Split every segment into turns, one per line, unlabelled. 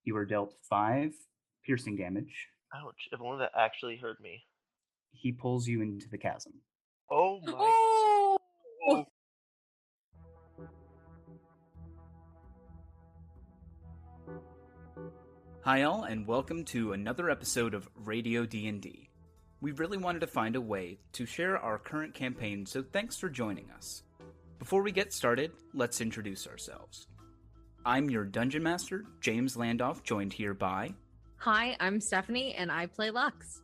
You are dealt 5 piercing damage.
Ouch, if only that actually hurt me.
He pulls you into the chasm.
Oh my...
Oh!
Hi all, and welcome to another episode of Radio D&D. We really wanted to find a way to share our current campaign, so thanks for joining us. Before we get started, let's introduce ourselves. I'm your Dungeon Master, James Landoff, joined here by...
Hi, I'm Stephanie, and I play Lux.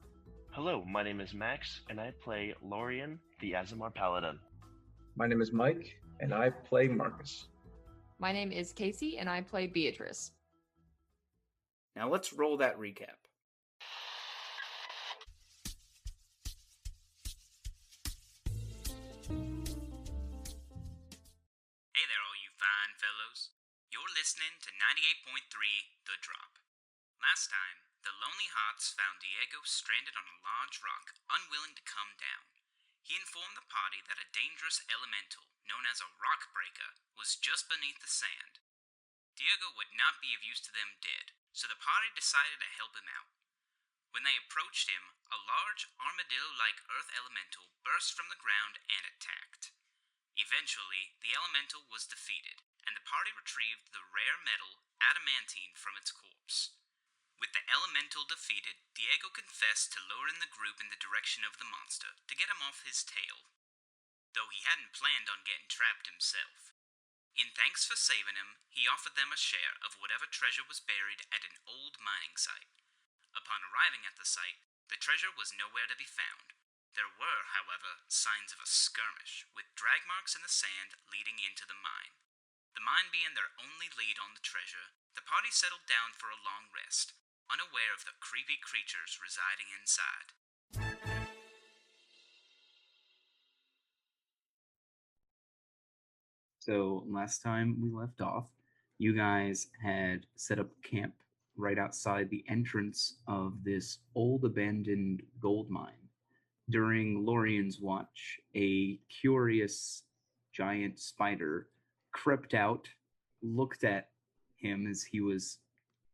Hello, my name is Max, and I play Lorien, the Aasimar Paladin.
My name is Mike, and I play Marcus.
My name is Casey, and I play Beatrice.
Now let's roll that recap.
Hey there, all you fine fellows. You're listening to 98.3 The Drop. Last time, the Lonely Hearts found Diego stranded on a large rock, unwilling to come down. He informed the party that a dangerous elemental, known as a rock breaker, was just beneath the sand. Diego would not be of use to them dead, so the party decided to help him out. When they approached him, a large armadillo-like earth elemental burst from the ground and attacked. Eventually, the elemental was defeated, and the party retrieved the rare metal adamantine from its corpse. With the elemental defeated, Diego confessed to luring the group in the direction of the monster to get him off his tail, though he hadn't planned on getting trapped himself. In thanks for saving him, he offered them a share of whatever treasure was buried at an old mining site. Upon arriving at the site, the treasure was nowhere to be found. There were, however, signs of a skirmish, with drag marks in the sand leading into the mine. The mine being their only lead on the treasure, the party settled down for a long rest, unaware of the creepy creatures residing inside.
So last time we left off, you guys had set up camp right outside the entrance of this old abandoned gold mine. During Lorien's watch, a curious giant spider crept out, looked at him as he was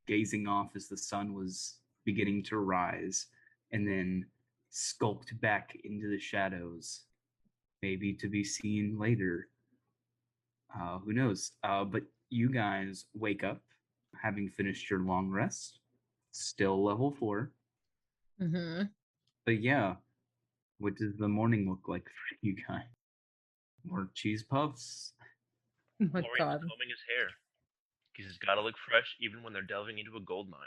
gazing off as the sun was beginning to rise, and then skulked back into the shadows, maybe to be seen later. Who knows? But you guys wake up, having finished your long rest, still level 4.
Mm-hmm.
But yeah, what does the morning look like for you guys? More cheese puffs?
Oh my
Lorien's
god.
combing his hair, because it's gotta look fresh even when they're delving into a gold mine.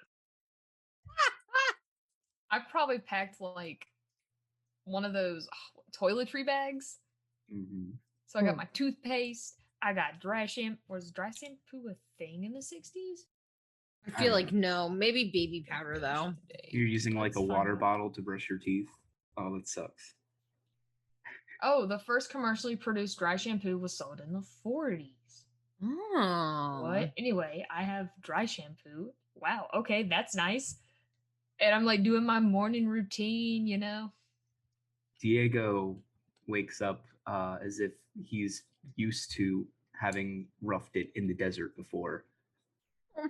I probably packed like one of those toiletry bags.
Mm-hmm.
So I got my toothpaste. I got dry shampoo. Was dry shampoo a thing in the 60s?
I feel like no, maybe baby powder though.
You're using like a
Let's
water
find out.
bottle to brush your teeth? Oh, that sucks.
Oh, the first commercially produced dry shampoo was sold in the 40s.
Oh.
What? Anyway, I have dry shampoo. Wow, okay, that's nice. And I'm like doing my morning routine, you know?
Diego wakes up as if he's used to having roughed it in the desert before.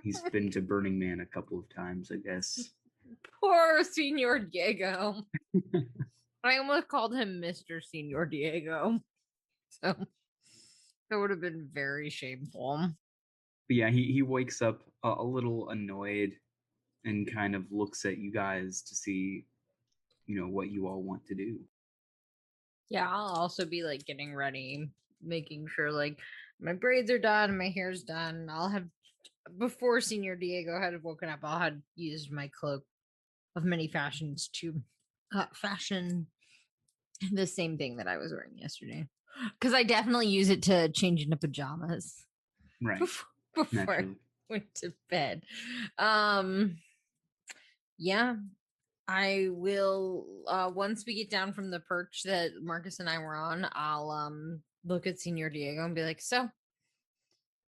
He's been to Burning Man a couple of times, I guess.
Poor Señor Diego. I almost called him Mr. Señor Diego. So that would have been very shameful.
But yeah, he wakes up a little annoyed and kind of looks at you guys to see, what you all want to do.
Yeah, I'll also be like getting ready, making sure like my braids are done, my hair's done. I'll have, before Señor Diego had woken up, I'll have used my cloak of many fashions to fashion the same thing that I was wearing yesterday. Because I definitely use it to change into pajamas.
Right.
Before
Naturally.
I went to bed. Yeah. I will once we get down from the perch that Marcus and I were on, I'll look at Señor Diego and be like, so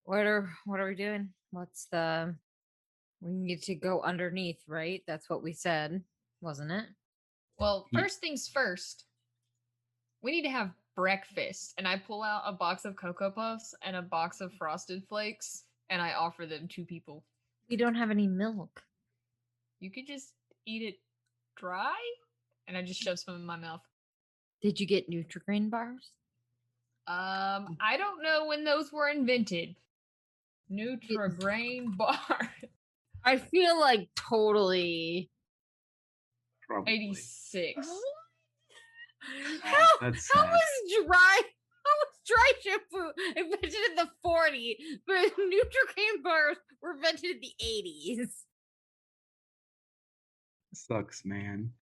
what are we doing? We need to go underneath, right? That's what we said, wasn't it?
Well, first things first, we need to have breakfast. And I pull out a box of Cocoa Puffs and a box of Frosted Flakes, and I offer them to people.
You don't have any milk.
You could just eat it dry, and I just shove some in my mouth.
Did you get Nutri-Grain bars?
I don't know when those were invented. Nutri-Grain bar.
I feel like totally
Probably.
86.
That's
how
sad.
was dry shampoo invented in the 40s, but Nutri-Grain bars were invented in the 80s?
Sucks, man.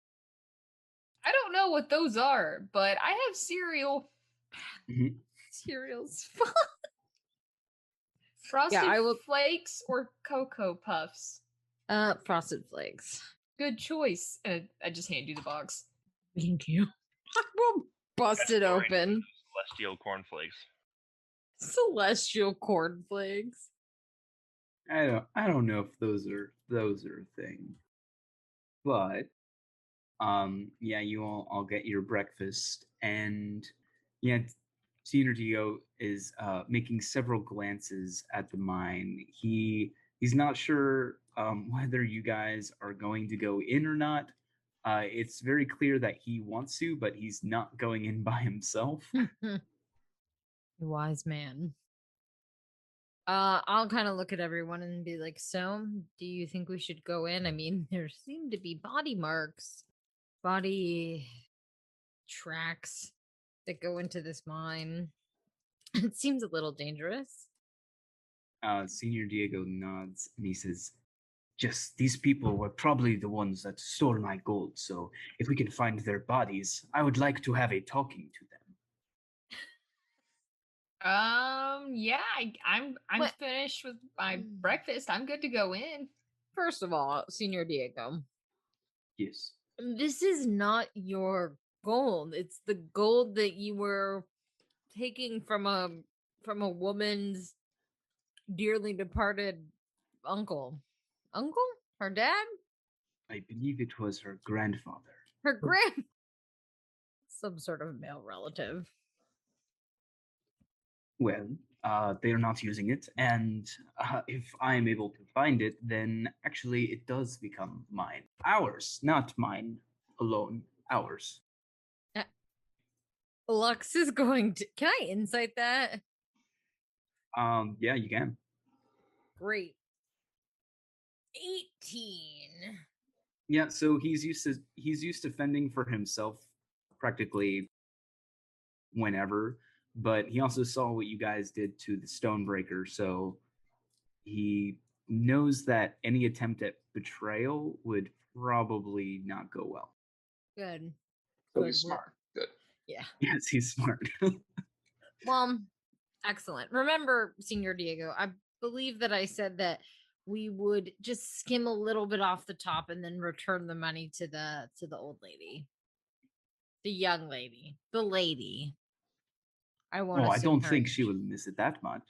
I don't know what those are, but I have cereal.
Mhm.
Cereals.
Frosted
I will-
Flakes or Cocoa Puffs?
Frosted Flakes.
Good choice. I just hand you the box.
Thank you. We'll bust it open.
Celestial cornflakes.
Celestial cornflakes.
I don't know if those are a thing, but yeah, you all get your breakfast, and yeah, Señor Diego is making several glances at the mine. He's not sure whether you guys are going to go in or not. It's very clear that he wants to, but he's not going in by himself.
Wise man. I'll kind of look at everyone and be like, so, do you think we should go in? I mean, there seem to be body marks, body tracks that go into this mine. It seems a little dangerous.
Senior Diego nods and he says, "Just these people were probably the ones that stole my gold. So if we can find their bodies, I would like to have a talking to them."
Yeah, I'm
What?
finished with my breakfast. I'm good to go in.
First of all, Senor Diego,
Yes.
this is not your gold. It's the gold that you were taking from a woman's dearly departed uncle. Uncle? Her dad?
I believe it was her grandfather.
Her grand some sort of male relative.
Well, they're not using it, and if I'm able to find it, then actually it does become mine. Ours, not mine alone. Ours.
Lux is going to. Can I insight that?
Yeah, you can.
Great. 18.
Yeah, so he's used to fending for himself practically whenever, but he also saw what you guys did to the Stonebreaker, so he knows that any attempt at betrayal would probably not go well.
Good.
So
Good
he's
work.
smart. Good.
Yeah.
Yes, he's smart.
Well, excellent. Remember, Senor Diego, I believe that I said that we would just skim a little bit off the top and then return the money to the old lady. The young lady. The lady. I won't
Oh, I
assume
don't
her
think she
age.
would miss it that much.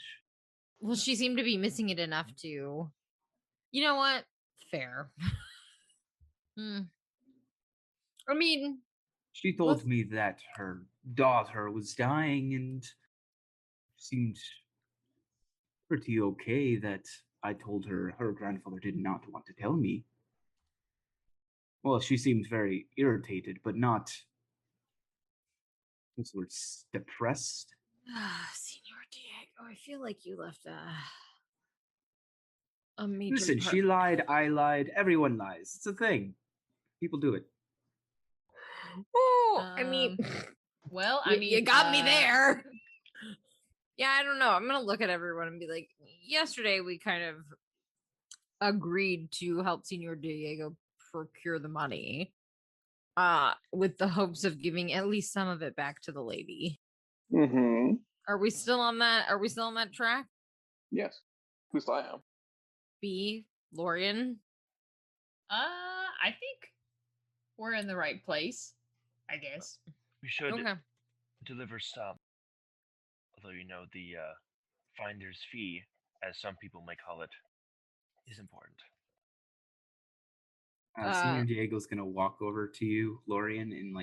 Well, she seemed to be missing it enough to. You know what? Fair. I mean,
She told
let's-
me that her daughter was dying and seemed pretty okay that I told her her grandfather did not want to tell me. Well, she seemed very irritated, but not what's the word, depressed.
Senor Diego, I feel like you left a major
Listen,
part.
she lied, I lied, everyone lies. It's a thing. People do it.
Oh, I mean,
Well,
you got me there. Yeah, I don't know. I'm gonna look at everyone and be like, yesterday we kind of agreed to help Senor Diego procure the money, with the hopes of giving at least some of it back to the lady.
Mm-hmm.
Are we still on that? Are we still on that track?
Yes. At least I am.
B, Lorian.
I think we're in the right place. I guess.
We should
Okay.
deliver some. Although, the finder's fee, as some people may call it, is important.
Senior Diego's gonna walk over to you, Lorian, and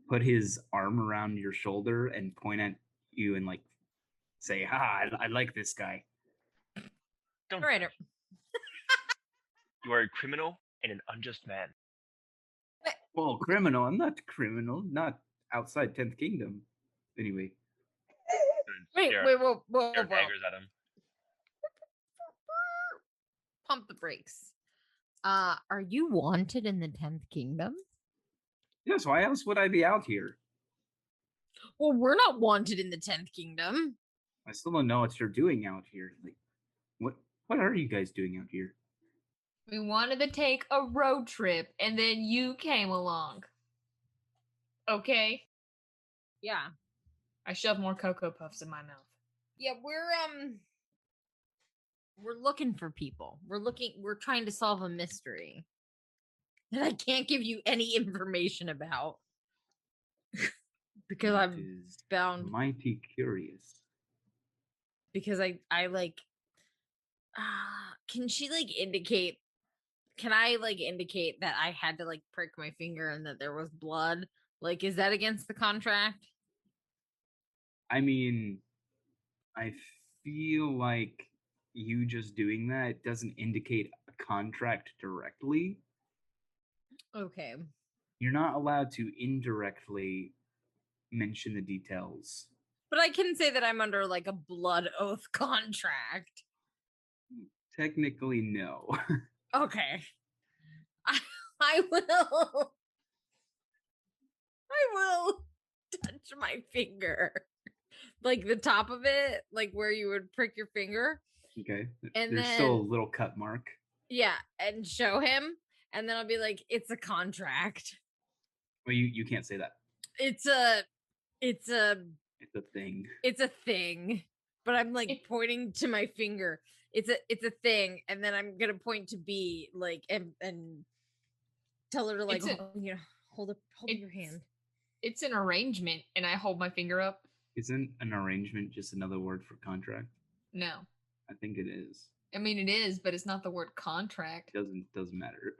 put his arm around your shoulder and point at you and say, "Ha! I like this guy."
Don't.
Right.
You are a criminal and an unjust man.
Well, criminal. I'm not criminal. Not outside 10th Kingdom. Anyway,
Wait,
Stare-
whoa.
stare daggers at him.
Pump the brakes. Are you wanted in the 10th Kingdom?
yes. Why else would I be out here?
Well, we're not wanted in the 10th Kingdom.
I still don't know what you're doing out here. Like, what are you guys doing out here?
We wanted to take a road trip, and then you came along. Okay.
Yeah.
I shoved more Cocoa Puffs in my mouth.
Yeah, we're looking for people. We're trying to solve a mystery that I can't give you any information about. Because
That
I'm
is
bound
mighty curious.
because I like can she like indicate can I like indicate that I had to like prick my finger and that there was blood? Like, is that against the contract?
I mean, I feel like you just doing that doesn't indicate a contract directly.
Okay.
You're not allowed to indirectly mention the details.
But I can say that I'm under like a blood oath contract.
Technically, no.
Okay. I will. I will touch my finger. Like the top of it, like where you would prick your finger.
Okay.
And
There's still a
then-
little cut mark.
Yeah, and show him. And then I'll be like, it's a contract.
Well, you can't say that.
It's a
It's a thing.
it's a thing. But I'm like pointing to my finger. It's a thing. And then I'm gonna point to B, like and tell her to like hold up your hand.
It's an arrangement, and I hold my finger up.
Isn't an arrangement just another word for contract?
No.
I think it is.
I mean, it is, but it's not the word contract.
Doesn't matter.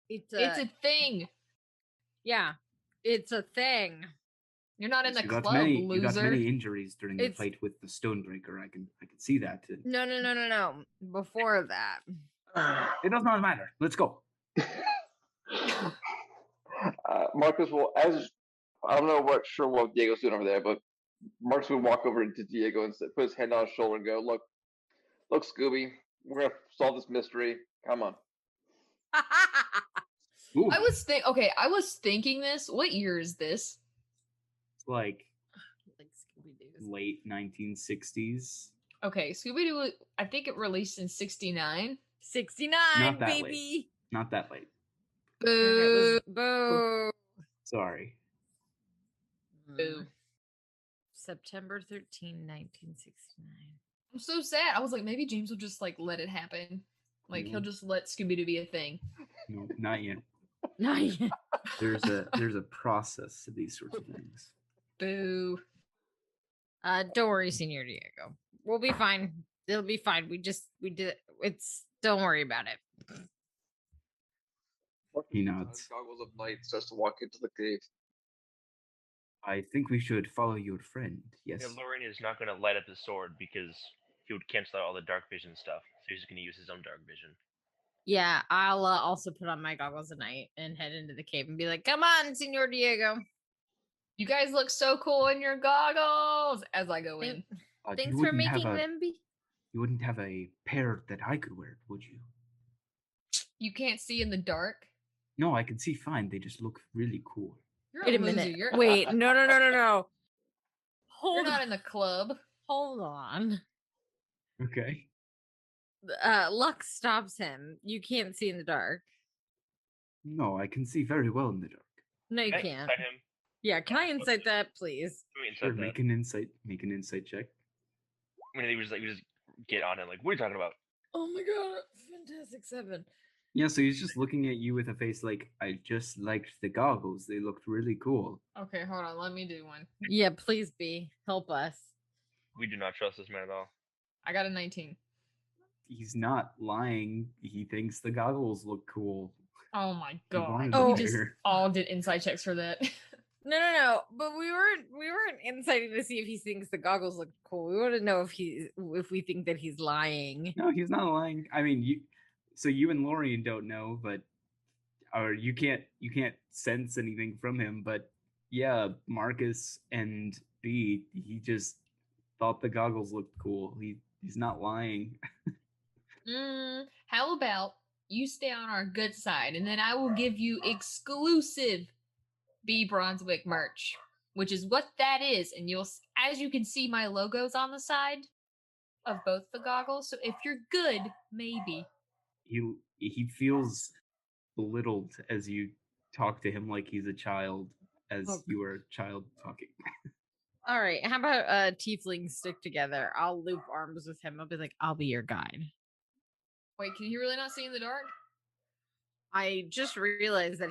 It's
It's a thing.
yeah. It's a thing.
You're not in the
You
club,
got many
loser.
injuries during the fight with the Stonebreaker. I can see that.
No. Before that.
It does not matter. Let's go.
Marcus will, as I don't know what Diego's doing over there, but Marcus will walk over to Diego and put his hand on his shoulder and go, "Look, Scooby, we're gonna solve this mystery. Come on."
Ooh,
I was thinking this. What year is this?
it's like
Scooby-Doo's.
late 1960s.
Okay, Scooby Doo. I think it released in '69.
69,
Not that
baby.
late. Not that late.
Boo.
Boo.
Sorry.
Boo.
September 13, 1969.
I'm so sad. I was like, maybe James will just like let it happen. Like he'll just let Scooby Doo be a thing.
No, not yet.
Not yet.
There's a process to these sorts of things.
Boo.
Don't worry, Señor Diego. We'll be fine. It'll be fine. We did it's don't worry about it.
He nods.
Goggles of night starts to walk into the cave.
I think we should follow your friend. Yes.
Yeah, Lorraine is not going to light up his sword because he would cancel out all the dark vision stuff. So he's just going to use his own dark vision.
Yeah, I'll also put on my goggles at night and head into the cave and be like, "Come on, Señor Diego.
You guys look so cool in your goggles as I go in.
Thanks
you
for
wouldn't have
making
a-
them be."
You wouldn't have a pair that I could wear, would you?
You can't see in the dark.
No, I can see fine. They just look really cool.
You're
Wait a
loser.
minute.
You're,
Wait, no.
you're
Hold
not
on.
in the club.
Hold on.
Okay.
Lux stops him. You can't see in the dark.
No, I can see very well in the dark.
No, you
Can I
can't.
insight him?
Yeah, can I insight that, please?
Let me insight
Sure,
that.
make an insight check.
I mean, we just get on it. Like, what are you talking about?
Oh my god, fantastic 7.
Yeah, so he's just looking at you with a face like, I just liked the goggles. They looked really cool.
Okay, hold on. Let me do one.
Yeah, please be. Help us.
We do not trust this man at all.
I got a 19.
He's not lying. He thinks the goggles look cool.
Oh my
He
god.
wanted
Oh.
We
them
just
there.
all did inside checks for that.
No. But we weren't inciting to see if he thinks the goggles look cool. We want to know if we think that he's lying.
No, he's not lying. I mean, so you and Lorian don't know, but or you can't sense anything from him, but yeah, Marcus and B, he just thought the goggles looked cool. He's not lying.
How about you stay on our good side, and then I will give you exclusive B Brunswick merch, which is what that is. And as you can see, my logo's on the side of both the goggles. So if you're good, maybe.
He feels belittled as you talk to him like he's a child, as you are a child talking.
All right, how about tieflings stick together? I'll loop arms with him. I'll be like, I'll be your guide.
Wait, can he really not see in the dark?
I just realized that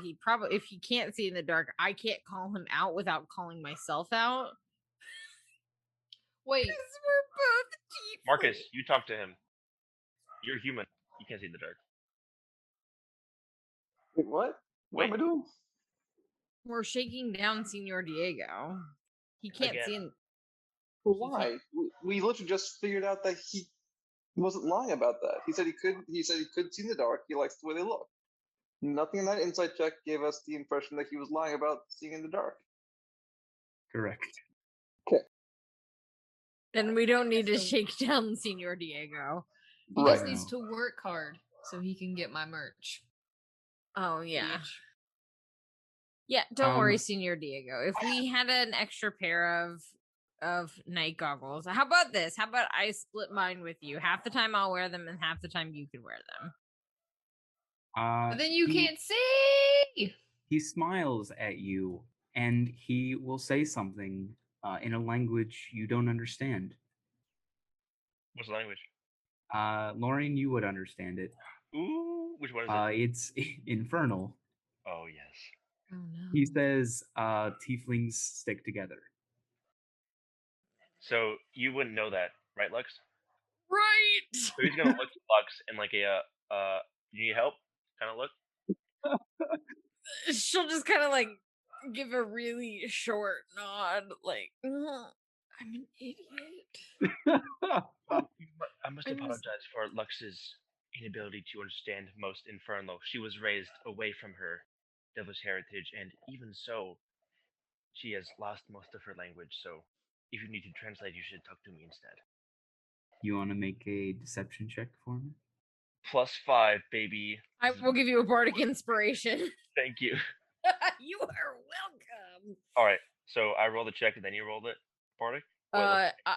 if he can't see in the dark, I can't call him out without calling myself out.
Wait,
Because we're both tieflings.
Marcus, you talk to him. You're human. You can't see in the dark.
Wait, what? What am I doing?
We're shaking down Señor Diego. He can't
Again.
see in.
Why? We literally just figured out that he wasn't lying about that. He said he could. He said he could see in the dark. He likes the way they look. Nothing in that insight check gave us the impression that he was lying about seeing in the dark.
Correct.
Then we don't need to shake down Señor Diego.
he
Right.
just needs to work hard so he can get my merch.
Oh yeah.
Bitch.
Yeah, don't worry, Señor Diego. If we had an extra pair of night goggles, how about this? How about I split mine with you? Half the time I'll wear them, and half the time you can wear them.
But then you
he-
can't see.
He smiles at you, and he will say something in a language you don't understand.
What's the language?
Lorian, you would understand it.
Ooh, which one is it?
It's infernal.
Oh, yes.
Oh no.
He says, "Tieflings stick together."
So you wouldn't know that, right, Lux?
Right.
So he's gonna look at Lux and like a you need help kind of look.
She'll just kind of like give a really short nod, like, I'm an idiot.
I must apologize for Lux's inability to understand most infernal. She was raised away from her devilish heritage, and even so, she has lost most of her language. So, if you need to translate, you should talk to me instead.
You want to make a deception check for me?
+5, baby.
I will give you a bardic inspiration.
Thank you.
You are welcome.
All right. So I rolled the check, and then you rolled it, Bardic.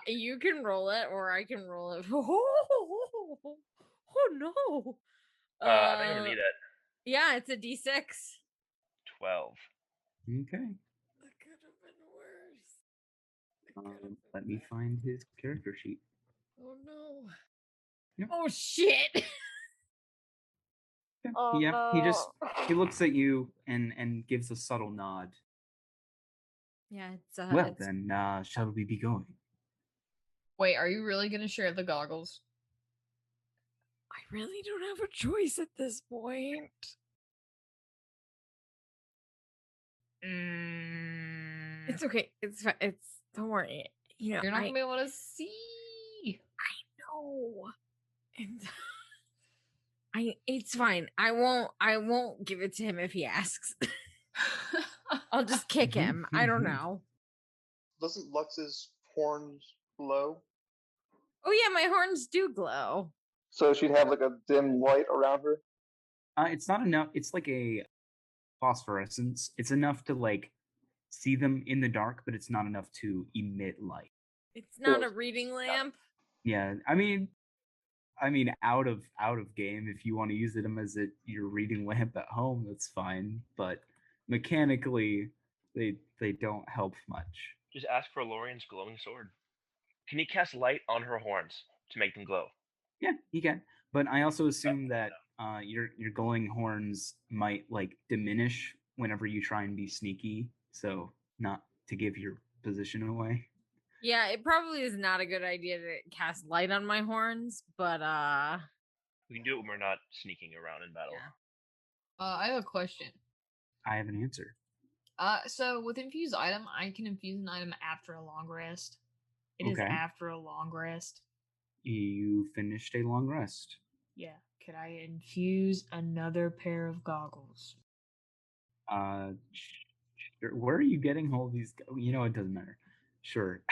You can roll it, or I can roll it. Oh no!
I think I'm gonna need that.
Yeah, it's a D6.
12.
Okay.
That could have been worse.
Let me find his character sheet.
Oh no!
Yep.
Oh shit! Oh,
yeah,
no.
he looks at you and gives a subtle nod.
Yeah, it's
Well then, shall we be going?
Wait, are you really gonna share the goggles?
I really don't have a choice at this point. It's okay. It's fine. Don't worry. You know,
You're not gonna be able to see.
No. And it's fine. I won't give it to him if he asks. I'll just kick him. I don't know.
Doesn't Lux's horns glow?
Oh yeah, my horns do glow.
So she'd have like a dim light around her?
It's not enough. It's like a phosphorescence. It's enough to like see them in the dark, but it's not enough to emit light.
It's not a reading lamp.
Yeah, I mean, out of game, if you want to use them as your reading lamp at home, that's fine. But mechanically, they don't help much.
Just ask for Lorian's glowing sword. Can he cast light on her horns to make them glow?
Yeah, you can. But I also assume that your glowing horns might like diminish whenever you try and be sneaky, so not to give your position away.
Yeah, it probably is not a good idea to cast light on my horns, but
We can do it when we're not sneaking around in battle.
Yeah.
I have a question.
I have an answer.
So with infuse item, I can infuse an item after a long rest. It is
Okay.
after a long rest.
You finished a long rest.
Yeah. Could I infuse another pair of goggles?
Sure. Where are you getting all these? You know, it doesn't matter. Sure.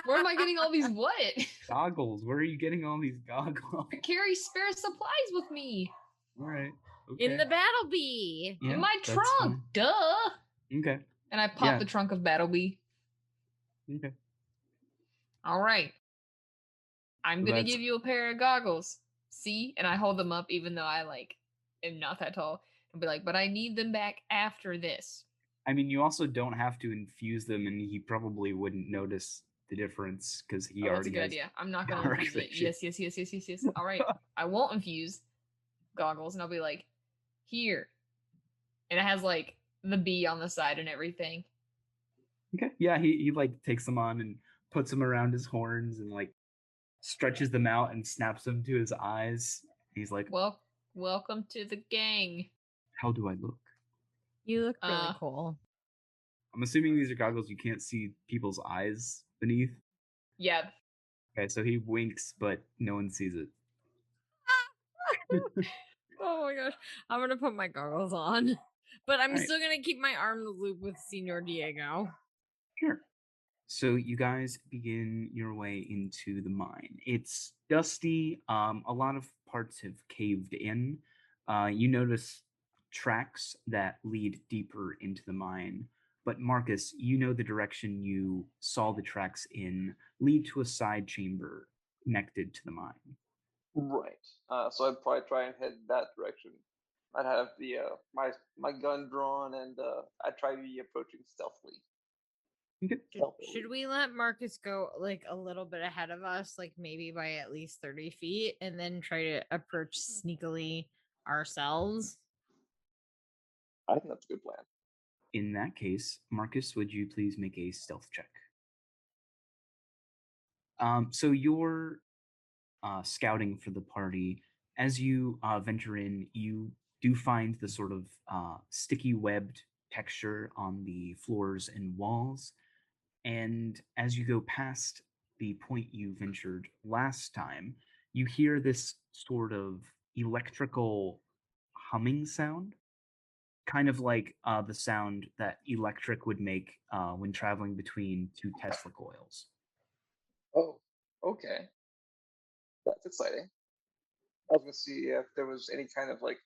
Where am I getting all these what?
Goggles. Where are you getting all these goggles?
I carry spare supplies with me.
All right. Okay.
In the battle bee.
Yeah,
In my
that's
trunk.
fine.
Duh.
Okay.
And I pop
Yeah.
the trunk of Battlebee.
Okay.
All right. I'm
So
gonna
that's-
give you a pair of goggles. See? And I hold them up even though I am not that tall. And be like, but I need them back after this.
I mean, you also don't have to infuse them, and he probably wouldn't notice the difference because he
Oh, that's
already
a good
has.
idea. I'm not gonna
power
infuse it.
activation.
Yes. All right. I won't infuse goggles, and I'll be like, here. And it has like the bee on the side and everything.
Okay. Yeah, he like takes them on and puts them around his horns and like stretches them out and snaps them to his eyes. He's like,
Well, welcome to the gang.
"How do I look?"
You look really cool.
I'm assuming these are goggles you can't see people's eyes beneath.
Yeah.
Okay, so he winks, but no one sees it.
Oh my gosh. I'm gonna put my goggles on. But I'm
All right.
still gonna keep my arm in the loop with Señor Diego.
Sure. So you guys begin your way into the mine. It's dusty. A lot of parts have caved in. You notice tracks that lead deeper into the mine. But Marcus, you know the direction you saw the tracks in lead to a side chamber connected to the mine.
Right. So I'd probably try and head that direction. I'd have the my gun drawn, and I'd try to be approaching stealthily.
Okay.
Should we let Marcus go like a little bit ahead of us, like maybe by at least 30 feet, and then try to approach sneakily ourselves?
I think that's a good plan.
In that case, Marcus, would you please make a stealth check? So you're scouting for the party. As you venture in, you do find the sort of sticky webbed texture on the floors and walls. And as you go past the point you ventured last time, you hear this sort of electrical humming sound, kind of like the sound that electric would make when traveling between two Tesla coils.
Oh, okay. That's exciting. I was gonna see if there was any kind of like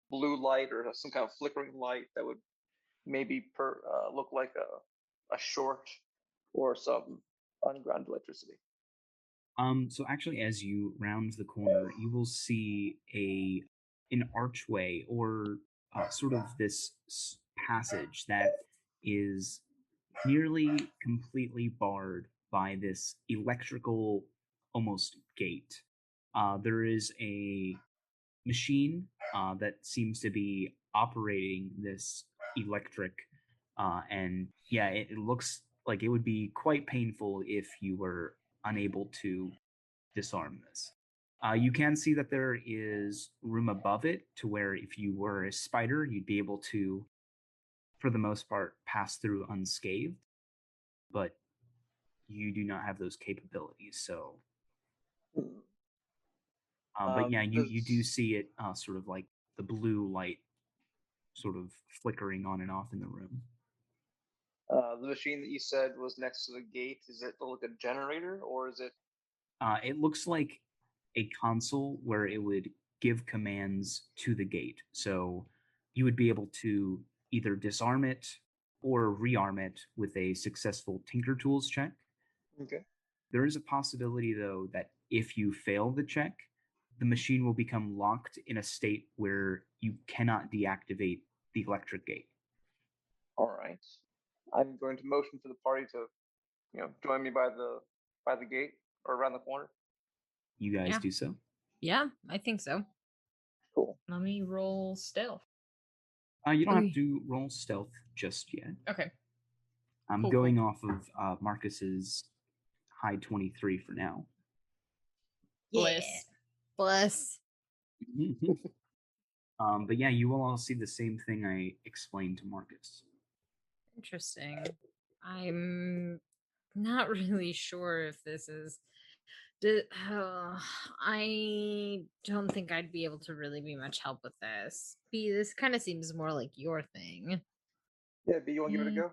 blue light or some kind of flickering light that would maybe look like a short or some underground electricity.
So actually, as you round the corner, you will see an archway or sort of this passage that is nearly completely barred by this electrical almost gate. There is a machine that seems to be operating this electric, and yeah, it looks like it would be quite painful if you were unable to disarm this. You can see that there is room above it to where if you were a spider, you'd be able to, for the most part, pass through unscathed, but you do not have those capabilities. So, but yeah, you do see it sort of like the blue light sort of flickering on and off in the room.
The machine that you said was next to the gate, is it like a generator or is it?
It looks like a console where it would give commands to the gate. So you would be able to either disarm it or rearm it with a successful Tinker Tools check.
Okay.
There is a possibility, though, that if you fail the check, the machine will become locked in a state where you cannot deactivate the electric gate.
All right. I'm going to motion for the party to, join me by the gate or around the corner.
You guys
Yeah.
do so?
Yeah, I think so.
Cool.
Let me roll stealth.
You don't have to roll stealth just yet.
Okay.
I'm
Cool,
going off of Marcus's high 23 for now.
Bliss.
Bless.
But yeah, you will all see the same thing I explained to Marcus.
Interesting. I'm not really sure if this is I don't think I'd be able to really be much help with this. B, this kind of seems more like your thing.
Yeah, B, you want to give it a go?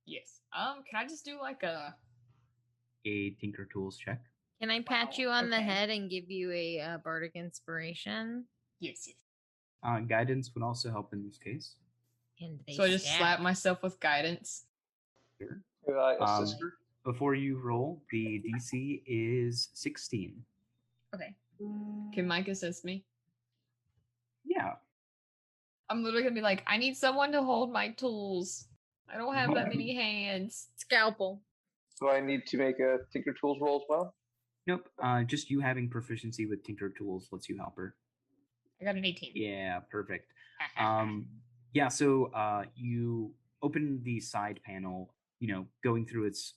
Yes. Can I just do like a
Tinker Tools check.
Can I pat
Wow,
you on the
okay.
head and give you a bardic inspiration?
Yes.
Guidance would also help in this case.
And they
So I just
stack.
slap myself with guidance.
Sure.
Could I assist her?
Before you roll, the DC is 16.
Okay. Can Mike assist me?
Yeah.
I'm literally gonna be like, I need someone to hold my tools. I don't have that many hands.
Scalpel.
Do I need to make a Tinker Tools roll as well?
Nope. Just you having proficiency with Tinker Tools lets you help her.
I got an 18.
Yeah, perfect. Yeah, so you open the side panel, going through its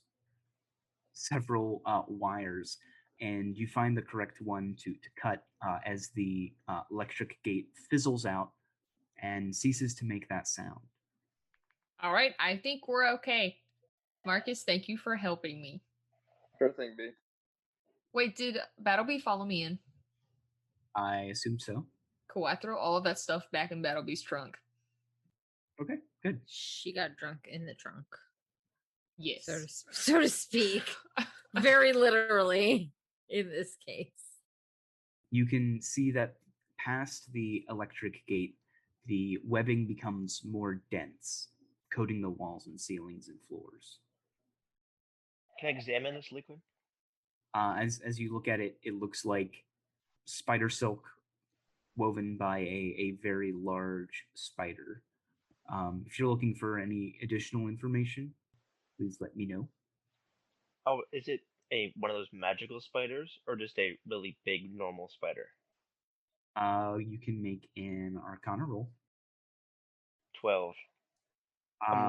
several wires, and you find the correct one to cut as the electric gate fizzles out and ceases to make that sound.
All right, I think we're okay. Marcus, thank you for helping me.
Sure thing, B.
Wait, did Battlebee follow me in?
I assume so.
Cool, I throw all of that stuff back in Battlebee's trunk.
Okay, good.
She got drunk in the trunk.
Yes.
So to speak. Very literally in this case.
You can see that past the electric gate, the webbing becomes more dense, coating the walls and ceilings and floors.
Can I examine this liquid?
As you look at it, it looks like spider silk woven by a very large spider. If you're looking for any additional information, please let me know.
Oh, is it one of those magical spiders, or just a really big normal spider?
You can make an Arcana roll.
12.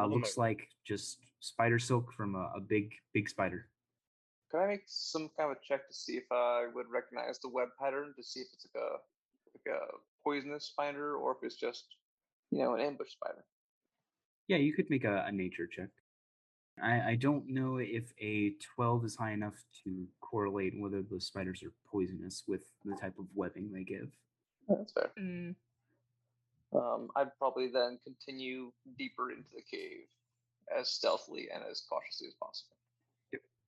Looks like just spider silk from a big spider.
Can I make some kind of a check to see if I would recognize the web pattern to see if it's like a poisonous spider or if it's just, an ambush spider?
Yeah, you could make a nature check. I don't know if a 12 is high enough to correlate whether the spiders are poisonous with the type of webbing they give.
That's fair.
Mm.
I'd probably then continue deeper into the cave as stealthily and as cautiously as possible.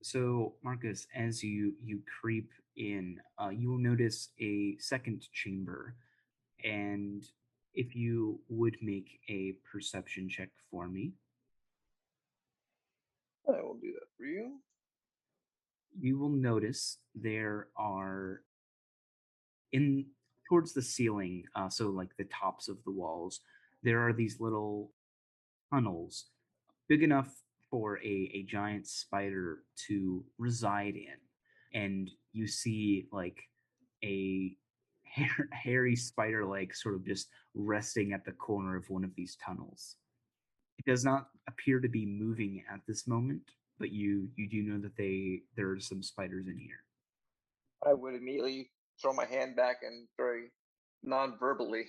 So, Marcus, as you creep in, you will notice a second chamber, and if you would make a perception check for me,
I will do that for you.
you will notice there are towards the ceiling, so like the tops of the walls, there are these little tunnels big enough for a giant spider to reside in. And you see like a hairy spider leg sort of just resting at the corner of one of these tunnels. It does not appear to be moving at this moment, but you do know that there are some spiders in here.
I would immediately throw my hand back and very non-verbally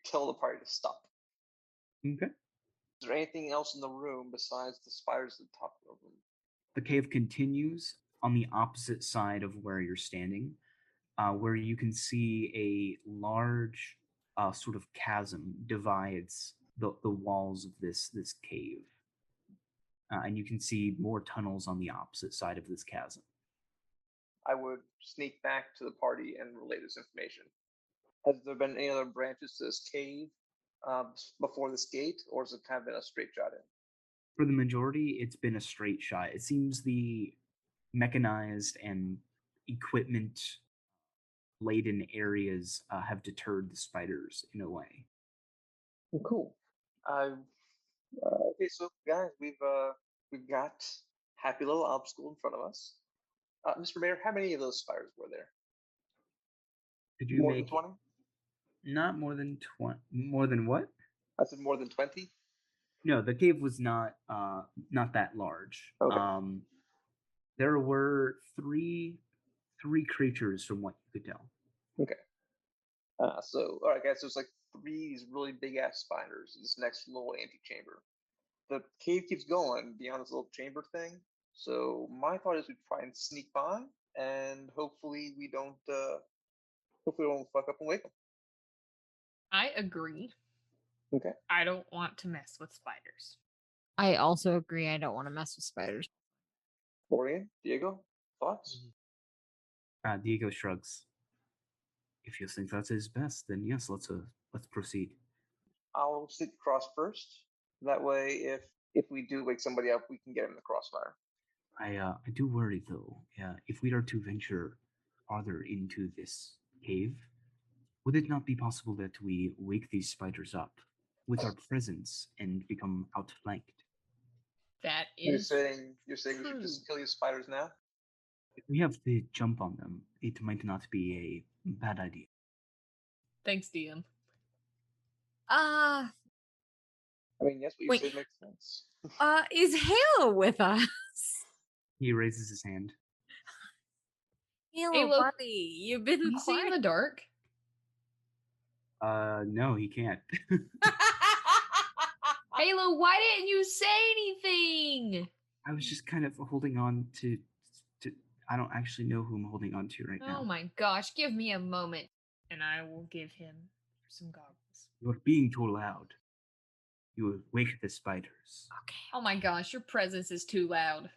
tell the party to stop.
Okay.
Is there anything else in the room besides the spiders at the top of the room?
The cave continues on the opposite side of where you're standing, where you can see a large sort of chasm divides the walls of this cave. And you can see more tunnels on the opposite side of this chasm.
I would sneak back to the party and relay this information. Has there been any other branches to this cave before this gate, or has it kind of been a straight shot in?
For the majority, it's been a straight shot. It seems the mechanized and equipment laden areas have deterred the spiders in a way.
Well, cool. Okay, so guys, we've got happy little obstacle in front of us. Mr. Mayor, how many of those spiders were there?
Could you
More
make
than 20?
not more than 20? More than what?
I said more than 20.
No, the cave was not that large.
Okay.
There were three creatures from what you could tell.
Okay. So, all right, guys. So it's like three these really big ass spiders in this next little antechamber. The cave keeps going beyond this little chamber thing. So my thought is we try and sneak by
and hopefully we don't fuck up and wake them.
I agree.
Okay.
I don't want to mess with spiders.
I also agree. I don't want to mess with spiders.
Florian, Diego, thoughts?
Diego shrugs. If you think that is best, then yes, let's proceed.
I'll stick cross first. That way, if we do wake somebody up, we can get in the crossfire.
I do worry though. If we are to venture farther into this cave, would it not be possible that we wake these spiders up with our presence and become outflanked?
That
You're
is
saying we should
true.
just kill these spiders now?
If we have the jump on them, it might not be a bad idea.
Thanks, DM.
I mean, yes, what you
Wait.
said makes sense.
Is Halo with us?
He raises his hand.
Halo, buddy, you've been
Can you see in the
quiet.
dark?
No, he can't.
Halo, why didn't you say anything?
I was just kind of holding on to. I don't actually know who I'm holding on to right now.
Oh my gosh, give me a moment, and I will give him some goggles.
You're being too loud. You will wake the spiders.
Okay.
Oh my gosh, your presence is too loud.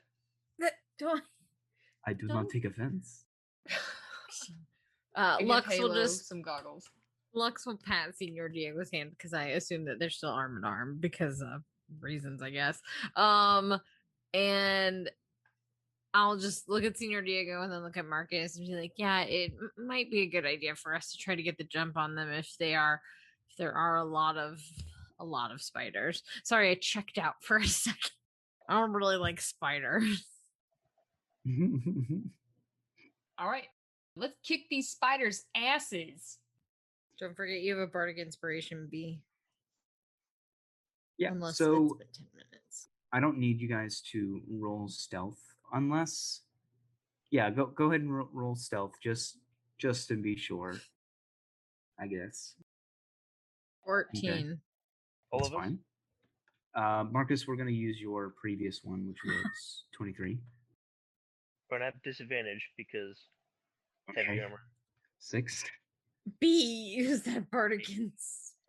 I do not take offense.
I give
Lux will
Halo
just
some goggles.
Lux will pat Senor Diego's hand because I assume that they're still arm in arm because of reasons, I guess. And I'll just look at Senor Diego and then look at Marcus and be like, yeah, it might be a good idea for us to try to get the jump on them if there are a lot of spiders. Sorry, I checked out for a second. I don't really like spiders.
All right, let's kick these spiders' asses.
Don't forget you have a bardic inspiration, B.
Yeah,
Unless
so
it's been 10 minutes.
I don't need you guys to roll stealth unless. Yeah, go ahead and roll stealth just to be sure. I guess
14.
Okay.
All
That's
of us?
fine. Marcus, we're going to use your previous one, which was 23.
We're gonna have disadvantage because heavy
Okay.
armor.
6.
B, use that bardic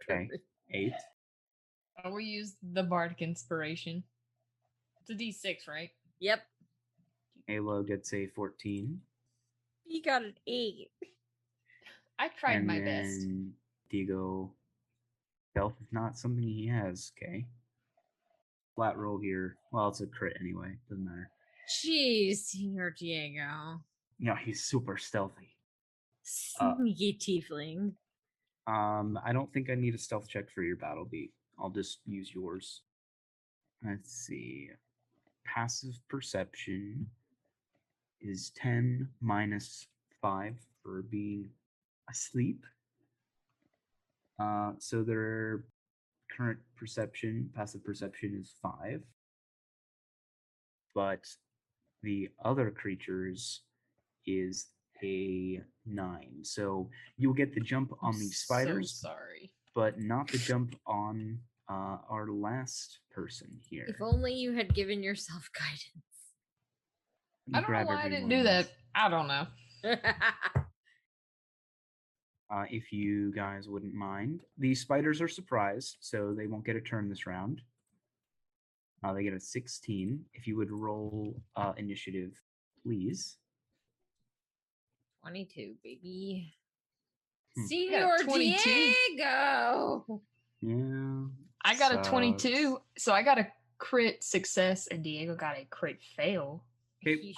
Okay. 8.
I will use the bardic inspiration. It's a D6, right?
Yep.
Halo gets a 14.
B got an 8.
I tried
and
my
then
best.
Diego, stealth is not something he has. Okay. Flat roll here. Well, it's a crit anyway. Doesn't matter.
Jeez, Senor Diego.
Yeah, he's super stealthy.
Sneaky tiefling.
I don't think I need a stealth check for your battle beat. I'll just use yours. Let's see. Passive perception is 10 minus 5 for being asleep. So their current perception, passive perception is 5. But the other creatures is a 9. So you'll get the jump on the spiders,
So sorry.
but not the jump on our last person here.
If only you had given yourself guidance.
Let me
I don't know
grab
why I didn't
everyone's-
do that. I don't know.
If you guys wouldn't mind. The spiders are surprised, so they won't get a turn this round. They get a 16. If you would roll initiative, please.
22, baby.
Hmm.
Senor
22.
Diego.
Yeah.
I got a
sucks.
22, so I got a crit success, and Diego got a crit fail.
Okay,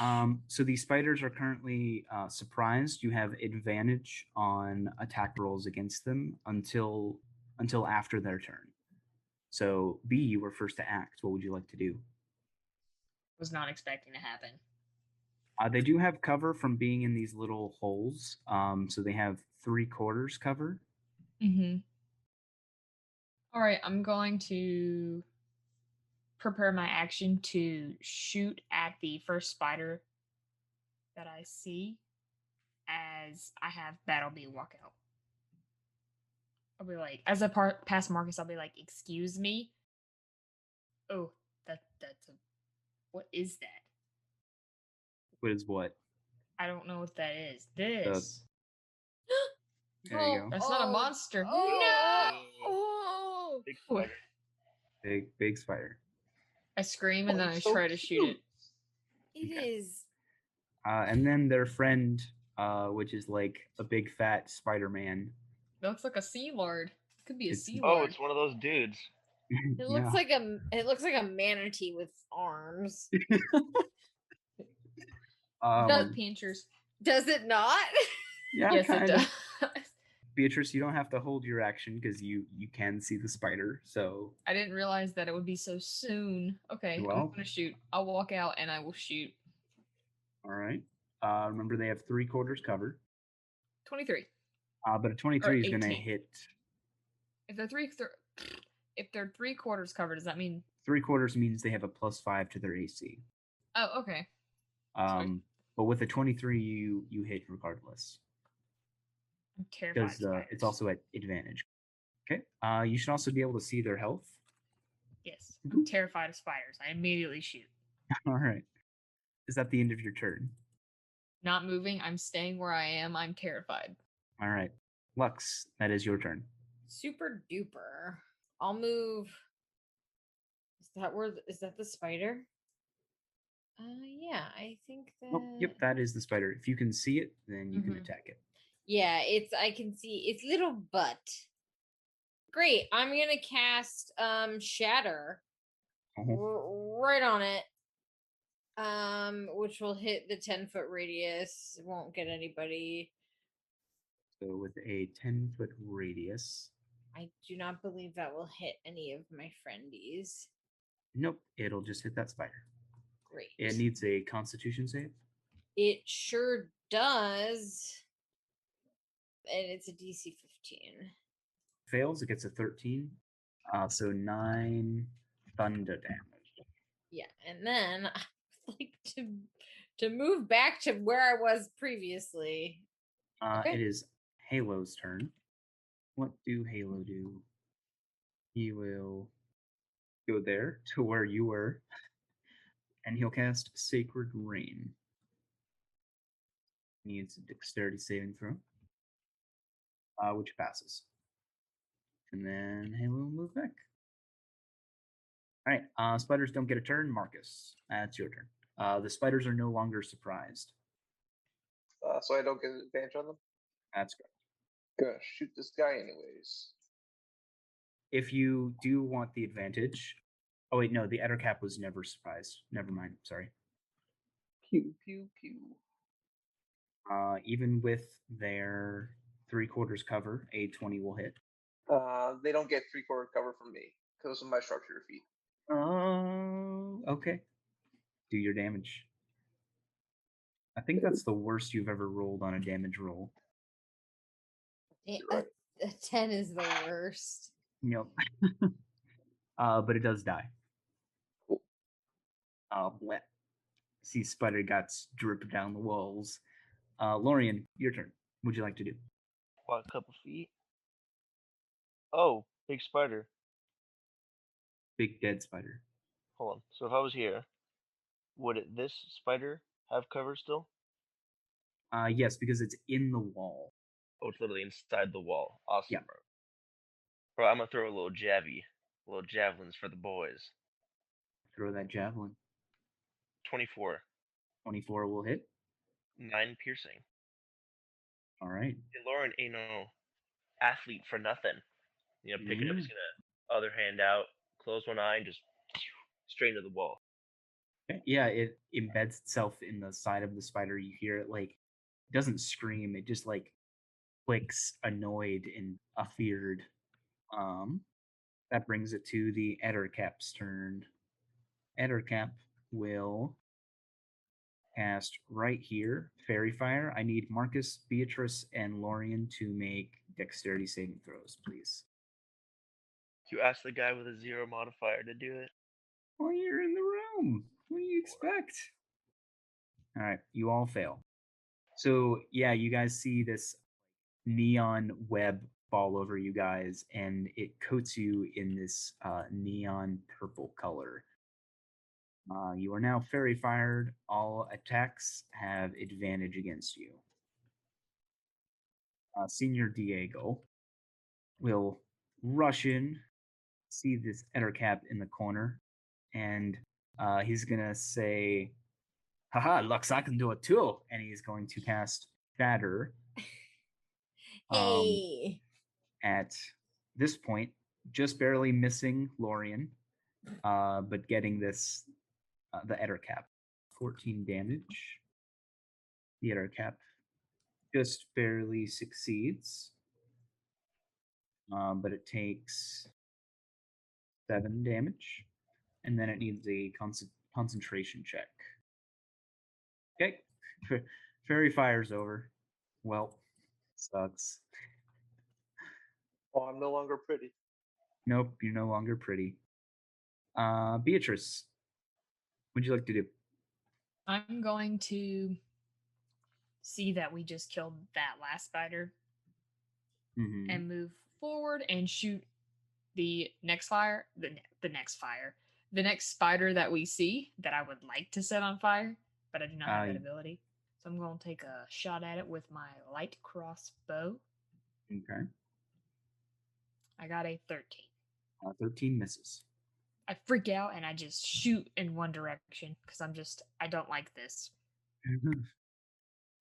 so the spiders are currently surprised. You have advantage on attack rolls against them until after their turn. So B, you were first to act. What would you like to do?
Was not expecting to happen.
They do have cover from being in these little holes. So they have 3/4 cover.
Mm-hmm. All right, I'm going to prepare my action to shoot at the first spider that I see as I have Battle Bee walk out. I'll be like, as I pass Marcus, I'll be like, excuse me? Oh, that's a... What is that?
What is what?
I don't know what that is. This.
There you go.
That's not a monster.
No.
Big spider.
Big spider.
I scream and then I
so
try to shoot it.
It
Okay.
is.
And then their friend, which is like a big fat Spider-Man.
It looks like a sea lord. Could be a
It's-
sea
Oh,
lord.
it's one of those dudes.
It looks like a manatee with arms.
Dog pinchers.
Does it not?
Yeah,
Yes,
kind
it
of.
does.
Beatrice, you don't have to hold your action because you can see the spider. So
I didn't realize that it would be so soon. Okay,
Well.
I'm gonna shoot. I'll walk out and I will shoot.
all right. Remember they have 3/4 cover.
23.
But a 23 is going to
18.
hit.
If they're 3/4 covered, does that mean?
3/4 means they have a +5 to their AC.
Oh, okay. Sorry.
But with a 23, you hit regardless
I'm terrified.
because it's also at advantage. Okay. You should also be able to see their health.
Yes, I'm terrified of spiders. I immediately shoot.
All right. Is that the end of your turn?
Not moving. I'm staying where I am. I'm terrified.
All right. Lux, that is your turn.
Super duper. I'll move. Is that the spider? Yeah, I think that.
Oh, yep, that is the spider. If you can see it, then you can attack it.
Yeah, I can see its little butt. Great. I'm gonna cast Shatter right on it. Which will hit the 10-foot radius. It won't get anybody.
So with a 10-foot radius.
I do not believe that will hit any of my friendies.
Nope, it'll just hit that spider.
Great.
It needs a Constitution save.
It sure does. And it's a DC 15.
Fails, it gets a 13. So 9 thunder damage.
Yeah, and then I'd like to move back to where I was previously. Okay.
It is Halo's turn. What do Halo do? He will go there to where you were, and he'll cast Sacred Rain. Needs a dexterity saving throw, which passes. And then Halo will move back. All right, spiders don't get a turn. Marcus, that's your turn. The spiders are no longer surprised.
So I don't get an advantage on them?
That's correct.
Gonna shoot this guy anyways.
If you do want the advantage, oh wait, no, the Ettercap was never surprised. Never mind. Sorry.
Pew, pew, pew.
Even with their 3/4 cover, a 20 will hit.
They don't get 3/4 cover from me because of my sharpshooter feat.
Oh, okay. Do your damage. I think that's the worst you've ever rolled on a damage roll.
A 10 is the worst.
Yep. But it does die.
Cool.
Bleh. See spider guts drip down the walls. Lorian, your turn. What would you like to do?
Walk a couple feet. Oh, big spider.
Big dead spider.
Hold on. So if I was here, would this spider have cover still?
Yes, because it's in the wall.
Oh, it's literally inside the wall. Awesome,
Yeah.
bro. Bro, I'm gonna throw a little javelins for the boys.
Throw that javelin.
24.
24 will hit.
9 piercing.
All right.
Hey, Lauren ain't no athlete for nothing. You know, pick it up, he's gonna other hand out, close one eye, and just straight into the wall.
Okay. Yeah, it embeds itself in the side of the spider. You hear it like, it doesn't scream. It just like clicks, annoyed and afeared. That brings it to the Ettercap's turn. Ettercap will cast right here, Fairy Fire. I need Marcus, Beatrice, and Lorian to make dexterity saving throws, please.
You ask the guy with a 0 modifier to do it.
Well, you're in the room. What do you expect? All right, you all fail. So, yeah, you guys see this neon web fall over you guys, and it coats you in this neon purple color. You are now fairy fired. All attacks have advantage against you. Senior Diego will rush in, see this Ettercap in the corner, and he's gonna say, "Haha, Lux, I can do it too!" And he's going to cast Shatter.
Hey.
At this point, just barely missing Lorian, but getting this the Ettercap. 14 damage. The Ettercap just barely succeeds, but it takes 7 damage, and then it needs a concentration check. Okay, fairy fire's over. Well, sucks.
Oh, I'm no longer pretty.
Nope, you're no longer pretty. Beatrice, what would you like to do?
I'm going to see that we just killed that last spider
Mm-hmm.
and move forward and shoot the next fire, the next spider that we see that I would like to set on fire, but I do not have that ability. So I'm going to take a shot at it with my light crossbow.
Okay.
I got a 13.
13 misses.
I freak out and I just shoot in one direction because I don't like this.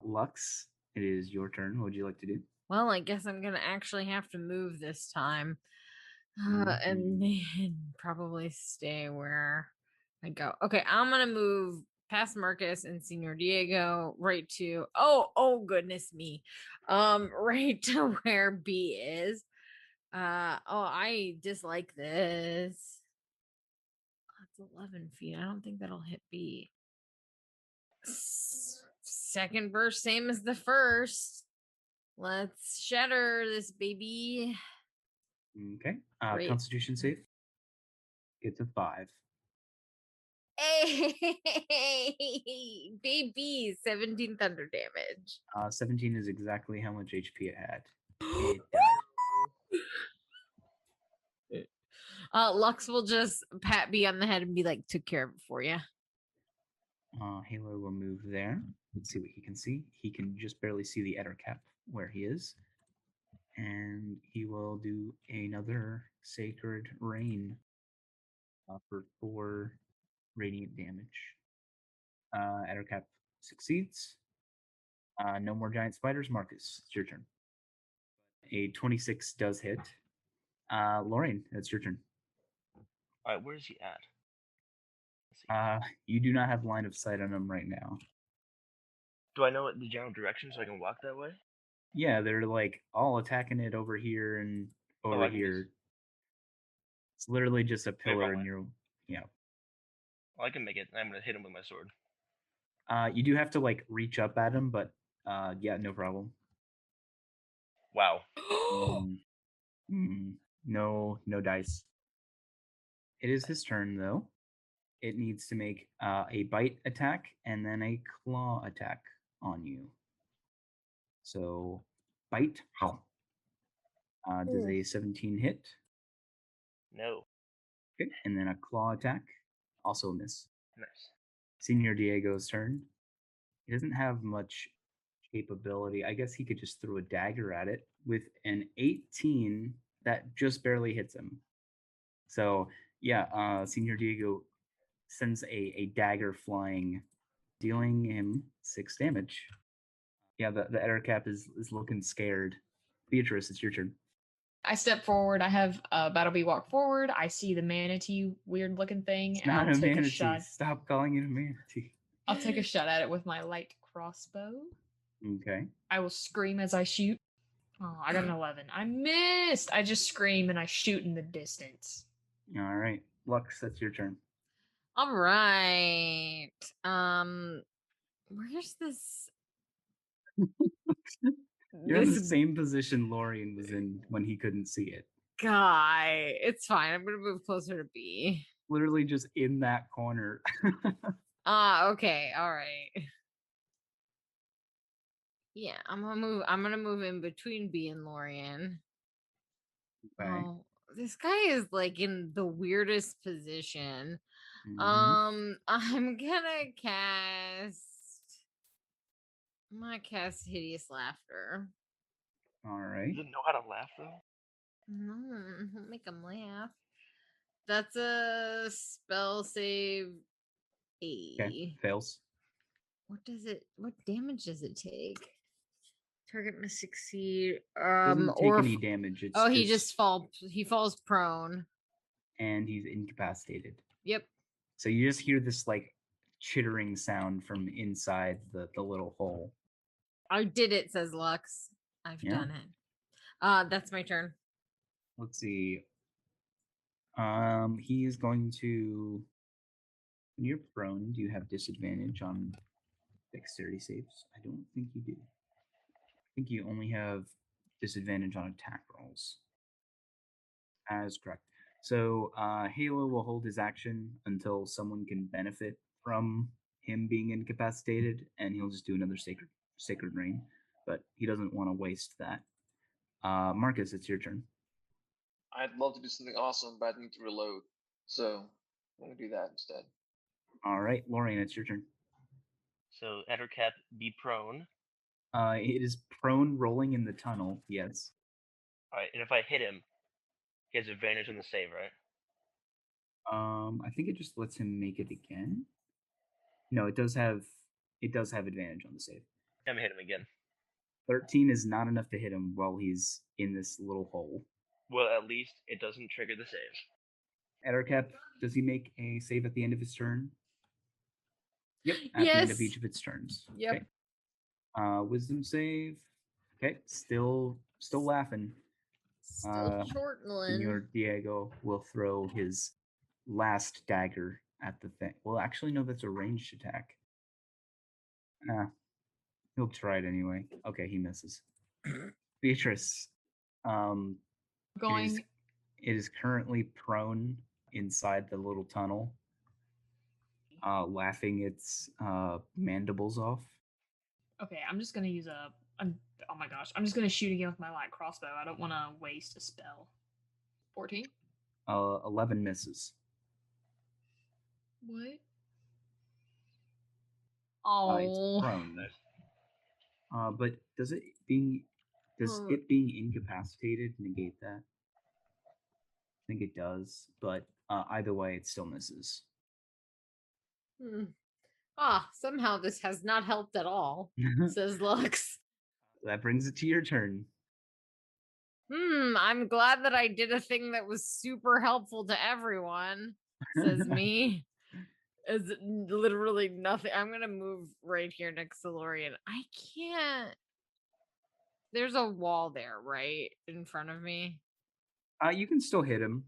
Lux, it is your turn. What would you like to do?
Well, I guess I'm gonna actually have to move this time, and then probably stay where I go. Okay, I'm gonna move past Marcus and Señor Diego right to oh goodness me, right to where B is. I dislike this. That's 11 feet. I don't think that'll hit B. Second verse, same as the first. Let's shatter this baby.
Okay. Constitution save. It's a 5.
Hey, baby, 17 thunder damage.
17 is exactly how much HP it had. It died.
Lux will just pat B on the head and be like, took care of it for you.
Halo will move there. Let's see what he can see. He can just barely see the Ettercap where he is. And he will do another Sacred Rain for 4 radiant damage. Ettercap succeeds. No more giant spiders. Marcus, it's your turn. A 26 does hit. Lorraine, it's your turn.
All right, where is he at?
You do not have line of sight on him right now.
Do I know the general direction so I can walk that way?
Yeah, they're like all attacking it over here and over here. It's literally just a pillar in your. Yeah.
Well, I can make it. I'm gonna hit him with my sword.
You do have to like reach up at him, but yeah, no problem.
Wow.
No dice. It is his turn though. It needs to make a bite attack and then a claw attack on you. So, bite. Does a 17 hit?
No.
Okay, and then a claw attack. Also a miss.
Nice.
Señor Diego's turn. He doesn't have much capability. I guess he could just throw a dagger at it with an 18 that just barely hits him. So, yeah, Señor Diego sends a dagger flying, dealing him 6 damage. Yeah, the Ettercap is looking scared. Beatrice, it's your turn.
I step forward. I have Battlebee walk forward. I see the manatee weird looking thing.
It's not a manatee. Stop calling it a manatee.
I'll take a shot at it with my light crossbow.
Okay.
I will scream as I shoot. Oh, I got an 11. I missed. I just scream and I shoot in the distance.
All right. Lux, that's your turn.
All right. Where's this?
You're in the same position Lorian was in when he couldn't see it.
Guy, it's fine. I'm gonna move closer to B.
Literally just in that corner.
Okay, all right. Yeah, I'm gonna move in between B and Lorian.
Okay.
Oh, this guy is like in the weirdest position.
Mhm.
I'm gonna cast hideous laughter.
All right.
Does it know how to laugh though?
No, don't make him laugh. That's a spell save.
Okay. Fails.
What damage does it take? Target must succeed.
Doesn't take
Or
any damage. It's
oh, he falls prone.
and he's incapacitated.
Yep.
So you just hear this like chittering sound from inside the little hole.
I did it, says Lux. I've
Yeah.
done it. That's my turn.
Let's see. He is going to. When you're prone, do you have disadvantage on dexterity saves? I don't think you do. I think you only have disadvantage on attack rolls. As correct. So Halo will hold his action until someone can benefit from him being incapacitated, and he'll just do another sacred rain. But he doesn't want to waste that. Marcus, it's your turn.
I'd love to do something awesome, but I need to reload. So I'm gonna do that instead.
All right, Lorian, it's your turn.
So Ettercap, be prone.
It is prone rolling in the tunnel. Yes.
All right, and if I hit him, he has advantage on the save, right?
I think it just lets him make it again. No, it does have advantage on the save.
I'm gonna hit him again.
13 is not enough to hit him while he's in this little hole.
Well, at least it doesn't trigger the save.
Ettercap, does he make a save at the end of his turn? Yep, at the end of each of its turns.
Yep.
Okay. Wisdom save. Okay, still laughing.
Still chortling.
Señor Diego will throw his last dagger at the thing. Well, actually, no, that's a ranged attack. He'll try it anyway. Okay, he misses. Beatrice,
Going.
it is currently prone inside the little tunnel, laughing its mandibles off.
Okay, I'm just gonna use oh my gosh, I'm just gonna shoot again with my light crossbow. I don't want to waste a spell. 14.
11 misses.
What?
It's prone. But does it being incapacitated negate that? I think it does, but either way, it still misses.
Somehow this has not helped at all, says Lux.
That brings it to your turn.
I'm glad that I did a thing that was super helpful to everyone, says me. Is literally nothing. I'm gonna move right here next to Lorian. I can't. There's a wall there, right in front of me.
You can still hit him.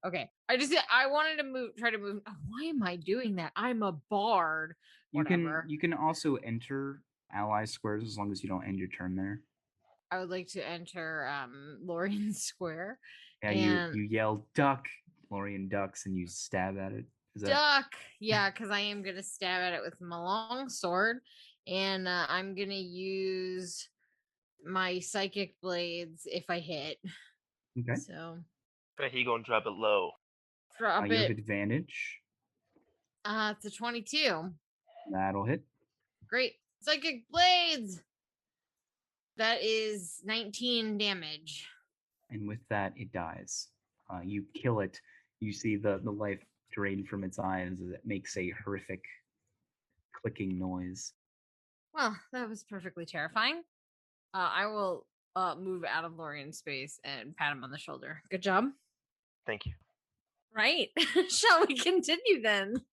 Okay. I wanted to try to move. Why am I doing that? I'm a bard. Whatever.
You can also enter ally squares as long as you don't end your turn there.
I would like to enter Lorian's square.
Yeah, you yell duck. Lorian ducks and you stab at it.
Duck. Yeah, because I am gonna stab at it with my long sword, and I'm gonna use my psychic blades if I hit.
Okay.
So.
But he gonna drop it low.
Drop
you have
it.
advantage.
It's a 22.
That'll hit.
Great. Psychic blades. That is 19 damage.
And with that, it dies. You kill it. You see the life drain from its eyes as it makes a horrific clicking noise.
Well, that was perfectly terrifying. I will move out of Lorian's space and pat him on the shoulder. Good job.
Thank you.
Right. Shall we continue then?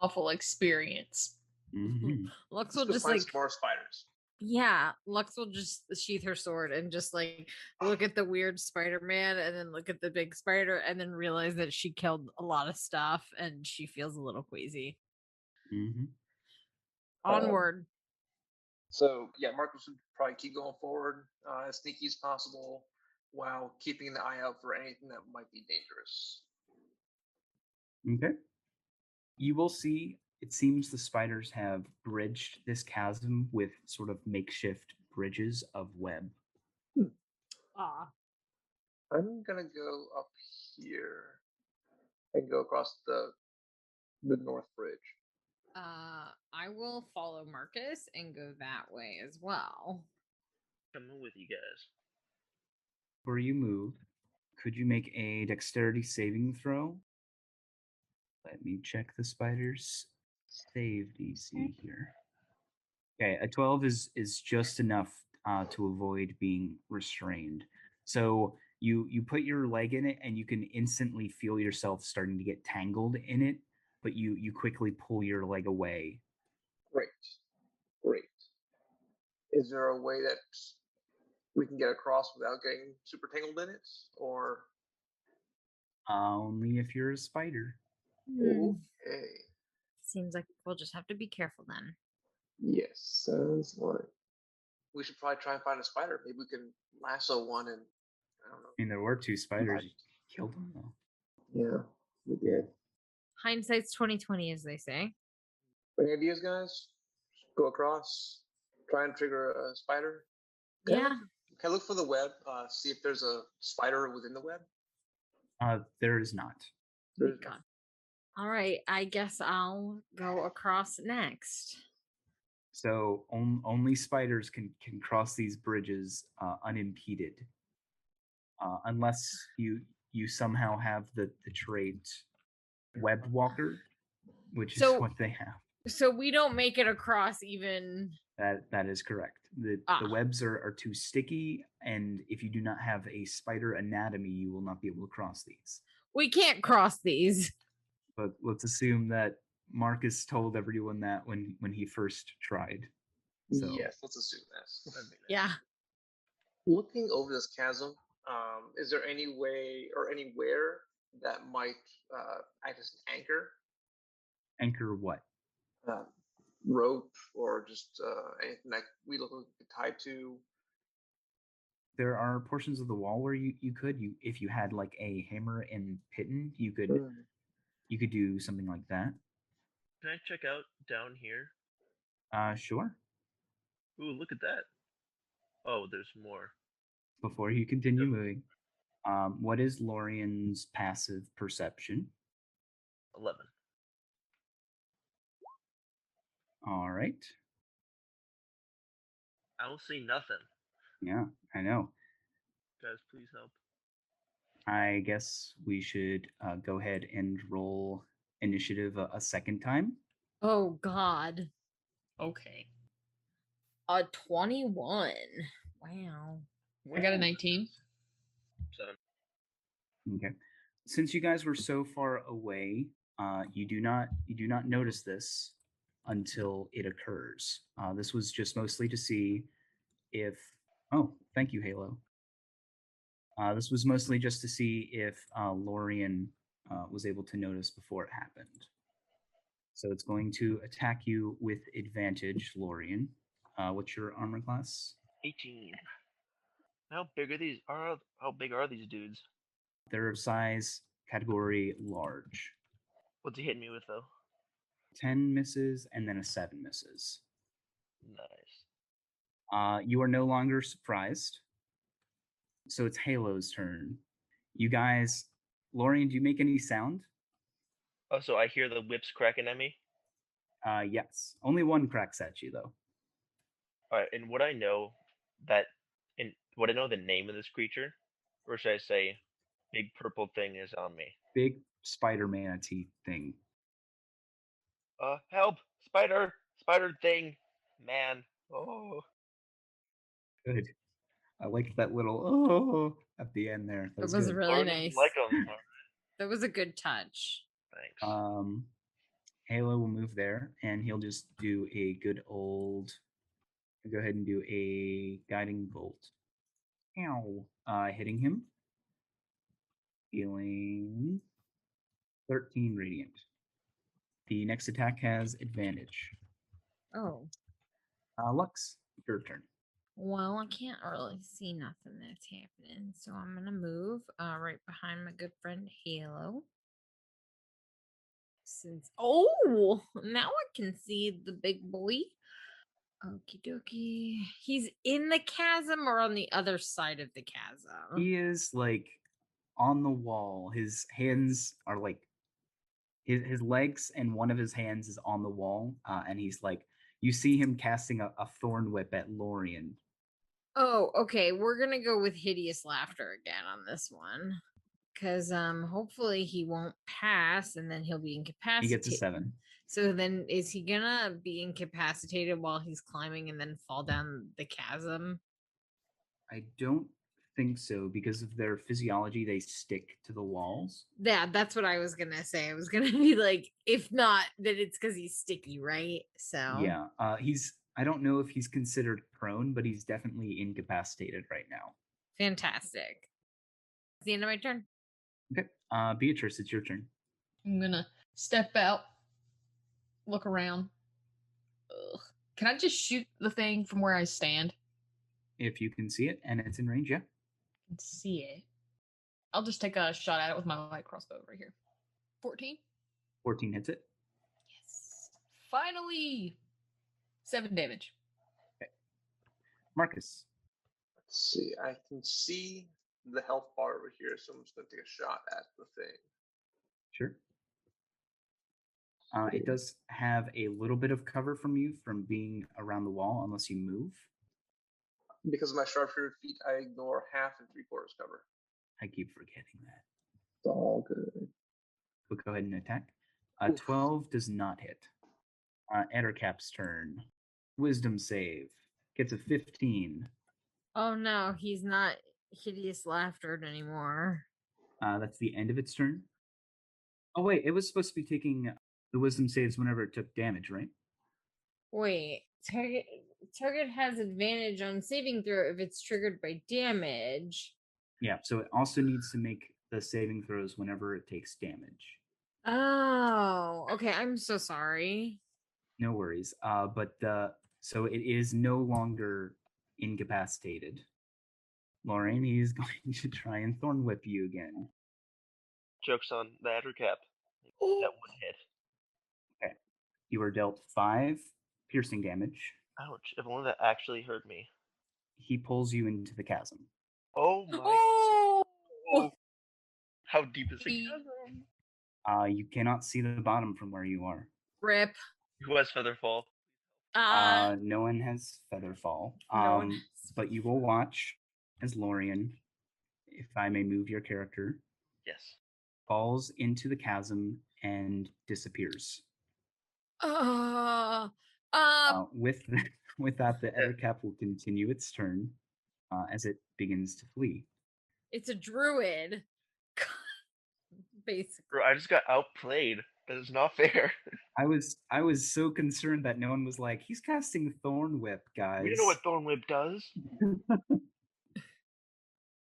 Awful experience.
Mm-hmm.
Lux
Let's
will
go
just
find
like
some more spiders.
Yeah, Lux will just sheath her sword and just like look at the weird Spider-Man and then look at the big spider and then realize that she killed a lot of stuff and she feels a little queasy.
Mm-hmm.
Onward.
So yeah, Marcus would probably keep going forward as sneaky as possible while keeping an eye out for anything that might be dangerous.
Okay. You will see, it seems the spiders have bridged this chasm with sort of makeshift bridges of web.
I'm gonna go up here and go across the the north bridge.
I will follow Marcus and go that way as well.
Coming with you guys.
Before you move, could you make a dexterity saving throw? Let me check the spider's save DC here. Okay, a 12 is just enough to avoid being restrained. So you put your leg in it and you can instantly feel yourself starting to get tangled in it, but you quickly pull your leg away.
Great. Is there a way that we can get across without getting super tangled in it? Or
Only if you're a spider.
okay.
Seems like we'll just have to be careful then.
Yes, sounds like we should probably try and find a spider. Maybe we can lasso one and I don't know.
I mean, there were 2 spiders. You killed them though.
Yeah, we did.
Hindsight's 20/20, as they say.
Any ideas, guys? Go across, try and trigger a spider.
Yeah.
Can I look for the web? See if there's a spider within the web.
There is not.
There's
God. All right, I guess I'll go across next.
So only spiders can cross these bridges unimpeded, unless you somehow have the trait Web Walker, which is what they have.
So we don't make it across even.
That is correct. The webs are too sticky, and if you do not have a spider anatomy, you will not be able to cross these.
We can't cross these.
But let's assume that Marcus told everyone that when he first tried. So
yes, let's assume that.
Yeah.
Looking over this chasm, is there any way or anywhere that might act as an anchor?
Anchor what?
Rope or just anything that we look tied to.
There are portions of the wall where you could if you had like a hammer and piton, you could do something like that.
Can I check out down here?
Sure.
Ooh, look at that. Oh, there's more.
Before you continue moving, what is Lorian's passive perception?
11.
All right.
I don't see nothing.
Yeah, I know.
Guys, please help.
I guess we should go ahead and roll initiative a second time.
Oh, God.
Okay.
A 21. Wow.
I got a 19.
7.
Okay. Since you guys were so far away, you do not notice this until it occurs. This was just mostly to see if. Oh, thank you, Halo. This was mostly just to see if Lorian was able to notice before it happened. So it's going to attack you with advantage, Lorian. What's your armor class?
18. How big are these? How big are these dudes?
They're of size category large.
What's he hitting me with though?
10 misses and then a 7 misses.
Nice.
You are no longer surprised. So it's Halo's turn. You guys, Lorian, do you make any sound?
Oh, so I hear the whips cracking at me?
Yes. Only one cracks at you, though.
Alright, and would I know the name of this creature? Or should I say, big purple thing is on me?
Big spider manatee thing.
Help! Spider! Spider thing! Man. Oh.
Good. I liked that little oh at the end there.
That was
good.
really nice.
Like them.
That was a good touch.
Thanks.
Halo will move there, and he'll just do a good old. Go ahead and do a guiding bolt. Ow! Hitting him. Dealing 13 radiant. The next attack has advantage.
Oh.
Lux, your turn.
Well, I can't really see nothing that's happening, so I'm gonna move right behind my good friend Halo. Now I can see the big boy. Okie dokie. He's in the chasm or on the other side of the chasm?
He is like on the wall. His hands are like his legs and one of his hands is on the wall, and he's like, you see him casting a thorn whip at Lorien.
Oh, okay. We're gonna go with hideous laughter again on this one. Because hopefully he won't pass and then he'll be
He
incapacitated.
gets a 7.
So then is he gonna be incapacitated while he's climbing and then fall down the chasm?
I don't think so, because of their physiology, they stick to the walls.
Yeah, that's what I was gonna say. I was gonna be like, if not, then it's because he's sticky, right? So
Yeah, I don't know if he's considered prone, but he's definitely incapacitated right now.
fantastic. It's the end of my turn.
Okay, Beatrice, it's your turn.
I'm gonna step out, look around. Ugh. Can I just shoot the thing from where I stand?
If you can see it and it's in range, yeah.
Let's see it. I'll just take a shot at it with my light crossbow right here. 14?
14 hits it.
Yes. Finally! 7 damage.
Marcus.
Let's see. I can see the health bar over here, so I'm just going to take a shot at the thing.
Sure. It does have a little bit of cover from you from being around the wall, unless you move.
Because of my sharpshooter feat, I ignore half and 3/4 cover.
I keep forgetting that.
It's all good.
We'll go ahead and attack.
Oof.
12 does not hit. Ettercap's turn. Wisdom save. Gets a 15.
Oh no, he's not hideous laughter anymore.
That's the end of its turn. Oh wait, it was supposed to be taking the wisdom saves whenever it took damage, right?
Wait, target has advantage on saving throw if it's triggered by damage.
Yeah, so it also needs to make the saving throws whenever it takes damage.
Oh, okay. I'm so sorry.
No worries. So it is no longer incapacitated. Lorraine, he's going to try and thorn whip you again.
Joke's on the Ettercap. That one hit.
Okay. You are dealt 5 piercing damage.
Ouch. If only that actually hurt me.
He pulls you into the chasm.
Oh my.
Oh!
How deep is the chasm?
You cannot see the bottom from where you are.
Rip.
Who has Featherfall?
No one has Featherfall.
No one has
But you will watch as Lorien, if I may move your character,
Yes.
falls into the chasm and disappears. With that, the Ettercap will continue its turn as it begins to flee.
It's a druid. Basically.
Bro, I just got outplayed. That is not fair.
I was so concerned that no one was like, he's casting Thorn Whip, guys.
We don't know what Thorn Whip does.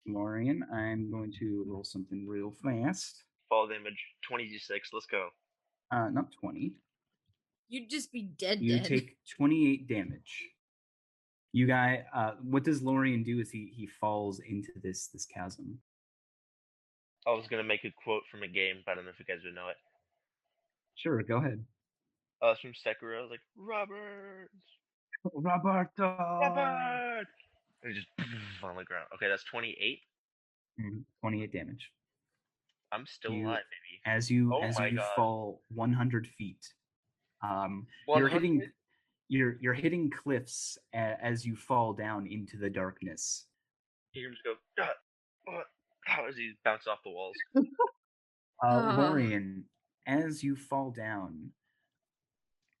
Lorien, I'm going to roll something real fast.
Fall damage, 20d6. Let's go.
Not 20.
You'd just be dead.
You take 28 damage. You guys, what does Lorien do as he falls into this chasm?
I was gonna make a quote from a game, but I don't know if you guys would know it.
Sure, go ahead.
It's from Sekiro. I was like, Robert!
Roberto!
Robert! And just on the ground. Okay, that's 28.
28 damage.
I'm still alive, baby.
As you
God.
fall 100 feet, you're hitting cliffs as you fall down into the darkness.
You can just go, what? How does he bounce off the walls?
Lorien, as you fall down,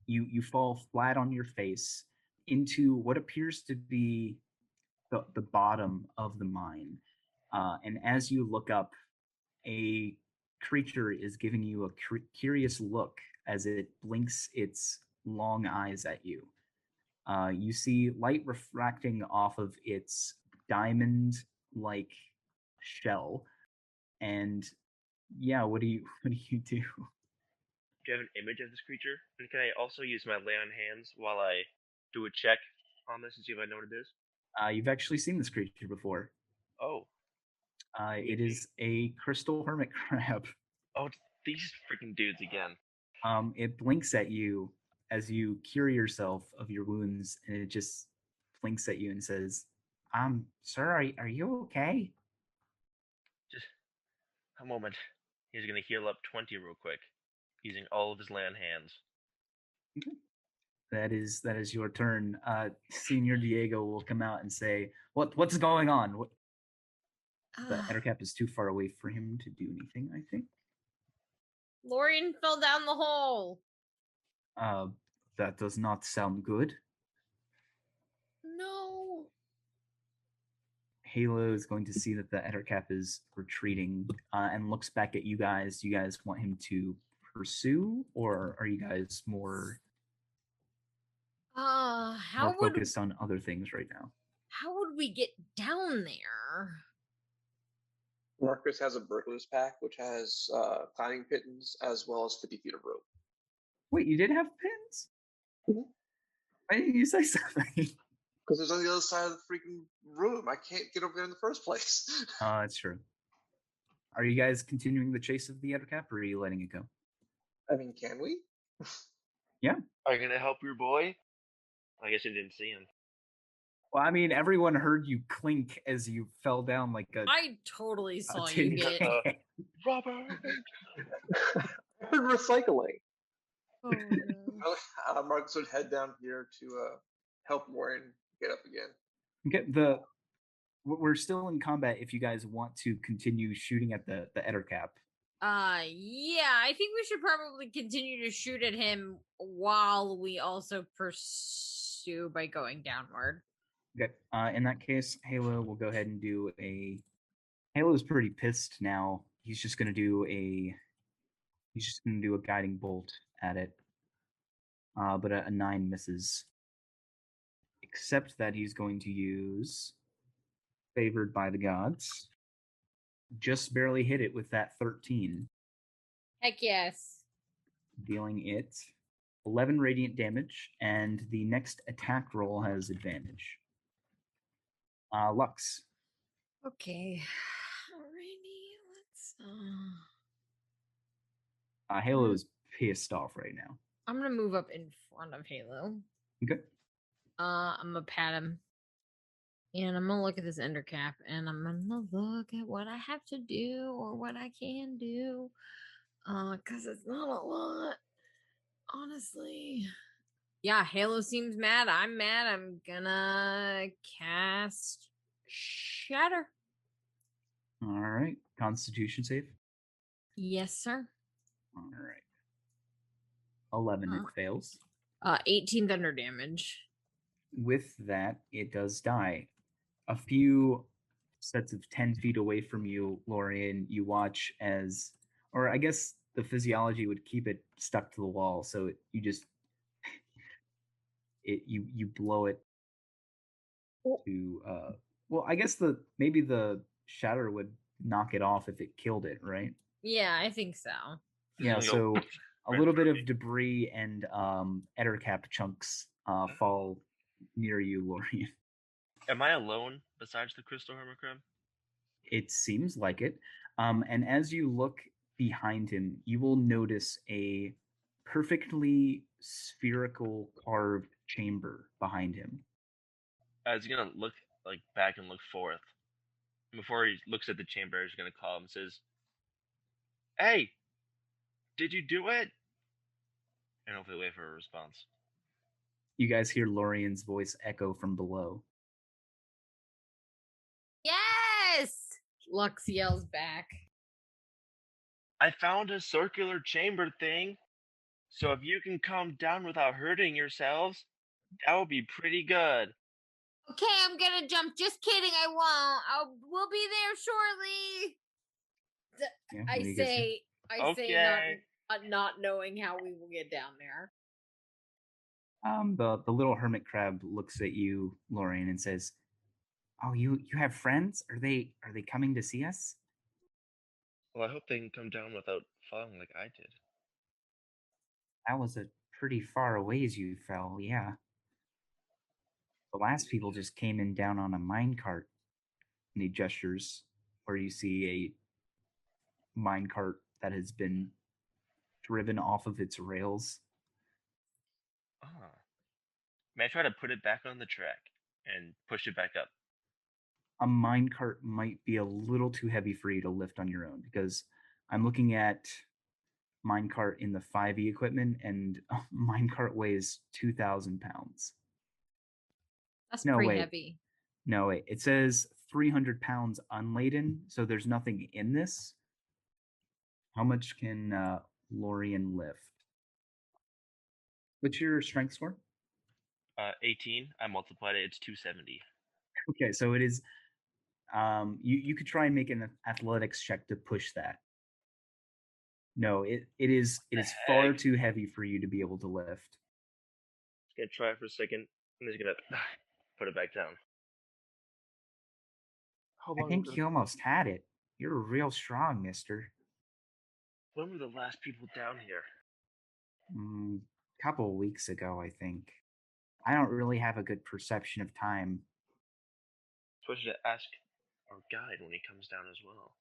you fall flat on your face into what appears to be the bottom of the mine. And as you look up, a creature is giving you a curious look as it blinks its long eyes at you. You see light refracting off of its diamond-like shell, and yeah, what do you do?
Do you have an image of this creature? And can I also use my lay on hands while I do a check on this and see if I know what it is?
You've actually seen this creature before.
Oh.
It is a crystal hermit crab.
Oh, these freaking dudes again.
It blinks at you as you cure yourself of your wounds, and it just blinks at you and says, sir, are you okay?
Just a moment. He's gonna heal up 20 real quick. using all of his land hands.
That is your turn. Señor Diego will come out and say, "What's going on?" The Ettercap is too far away for him to do anything, I think.
Lorian fell down the hole.
That does not sound good.
No.
Halo is going to see that the Ettercap is retreating and looks back at you guys. Do you guys want him to pursue, or are you guys more focused on other things right now?
How would we get down there?
Marcus has a burglar's pack, which has climbing pittons as well as 50 feet of rope.
Wait, you did have pins?
Mhm.
Why didn't you say something?
Because it's on the other side of the freaking room. I can't get over there in the first place.
Oh, that's true. Are you guys continuing the chase of the Ettercap, or are you letting it go?
I mean, can we?
Yeah.
Are you gonna help your boy? I guess you didn't see him.
Well, I mean, everyone heard you clink as you fell down like a.
I totally saw
tin
you get.
Robert.
I heard recycling.
Oh, no.
Marcus would head down here to help Warren get up again.
Okay, we're still in combat. If you guys want to continue shooting at the Ettercap.
Yeah, I think we should probably continue to shoot at him while we also pursue by going downward.
Okay. In that case, Halo will go ahead and do a. Halo's pretty pissed now. He's just gonna do a guiding bolt at it. But a 9 misses. Except that he's going to use Favored by the Gods. Just barely hit it with that 13.
Heck yes.
Dealing it 11 radiant damage, and the next attack roll has advantage. Lux.
Okay. Alrighty, let's
Halo's pissed off right now.
I'm gonna move up in front of Halo.
Okay.
I'm gonna pat him. And I'm gonna look at this ender cap and I'm gonna look at what I have to do or what I can do. Cause it's not a lot. Honestly. Yeah, Halo seems mad. I'm mad. I'm gonna cast Shatter.
All right. Constitution save.
Yes, sir.
All right. 11, it fails.
18 thunder damage.
With that, it does die. A few sets of 10 feet away from you, Lorian, you watch as, or I guess the physiology would keep it stuck to the wall, so you just, you blow it to, well, I guess maybe the shatter would knock it off if it killed it, right?
Yeah, I think so.
Yeah, so a little bit of debris and Ettercap chunks fall near you, Lorian.
Am I alone besides the Crystal Hermicrab?
It seems like it. And as you look behind him, you will notice a perfectly spherical carved chamber behind him.
I was gonna look back and look forth. Before he looks at the chamber, he's gonna call him and says, "Hey, did you do it?" And hopefully wait for a response.
You guys hear Lorian's voice echo from below.
Yes! Lux yells back.
I found a circular chamber thing, so if you can come down without hurting yourselves, that would be pretty good.
Okay, I'm gonna jump. Just kidding, I won't. We'll be there shortly. I say, not knowing how we will get down there.
The little hermit crab looks at you, Lorian, and says, "Oh, you have friends? Are they coming to see us?"
Well, I hope they can come down without falling like I did.
That was a pretty far ways you fell, yeah. The last people just came in down on a minecart. And he gestures where you see a minecart that has been driven off of its rails.
May I try to put it back on the track and push it back up?
A minecart might be a little too heavy for you to lift on your own, because I'm looking at minecart in the 5e equipment, and a minecart weighs 2,000 pounds.
That's
No,
pretty
wait.
heavy.
No, wait. It says 300 pounds unladen, so there's nothing in this. How much can Lorian lift? What's your strength score?
18. I multiplied it. It's 270.
Okay, so it is. You could try and make an athletics check to push that. No, it is far
heck?
too heavy for you to be able to lift.
Just gonna try it for a second. I'm just gonna put it back down. How
I
long
think
ago?
you almost had it. You're real strong, mister.
When were the last people down here?
Couple of weeks ago, I think. I don't really have a good perception of time.
Supposed to ask our guide when he comes down as well.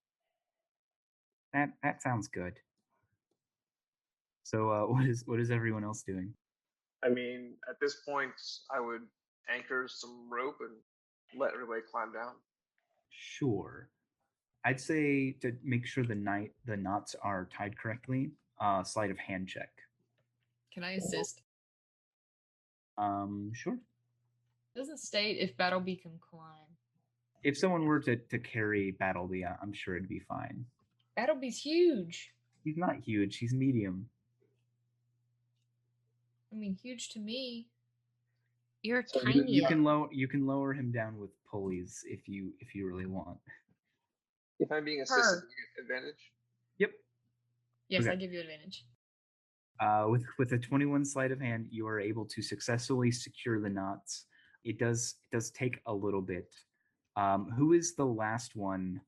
That sounds good. So, what is everyone else doing?
I mean, at this point, I would anchor some rope and let everybody climb down.
Sure. I'd say to make sure the knots are tied correctly, sleight of hand check.
Can I assist?
Sure.
Doesn't state if Battleby can climb.
If someone were to carry Battleby, I'm sure it'd be fine.
Battleby's huge.
He's not huge. He's medium.
I mean, huge to me.
You're
So
tiny.
You can lower him down with pulleys if you really want.
If I'm being assisted, do you get advantage?
Yep.
Yes,
Okay.
I give you advantage.
With a 21 sleight of hand, you are able to successfully secure the knots. It does take a little bit. Who is the last one?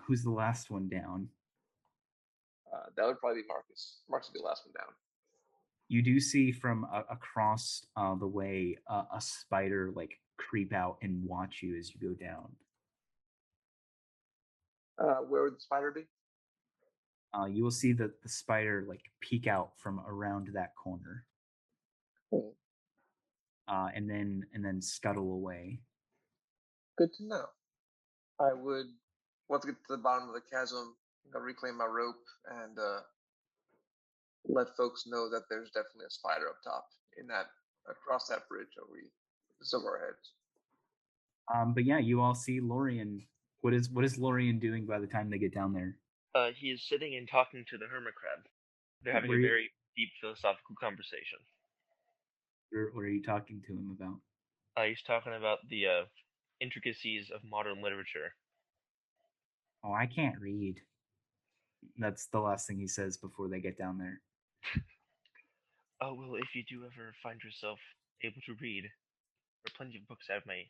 Who's the last one down?
That would probably be Marcus. Marcus would be the last one down.
You do see from across the way a spider like creep out and watch you as you go down.
Where would the spider be?
You will see the spider like peek out from around that corner, and then scuttle away.
Good to know. I would once I get to the bottom of the chasm, reclaim my rope and let folks know that there's definitely a spider up top across that bridge over our heads.
But yeah, you all see Lorian. What is Lorian doing by the time they get down there?
He is sitting and talking to the hermit crab. They're having a very deep philosophical conversation.
What are you talking to him about?
He's talking about the intricacies of modern literature.
Oh, I can't read. That's the last thing he says before they get down there.
Oh, well, if you do ever find yourself able to read, there are plenty of books I may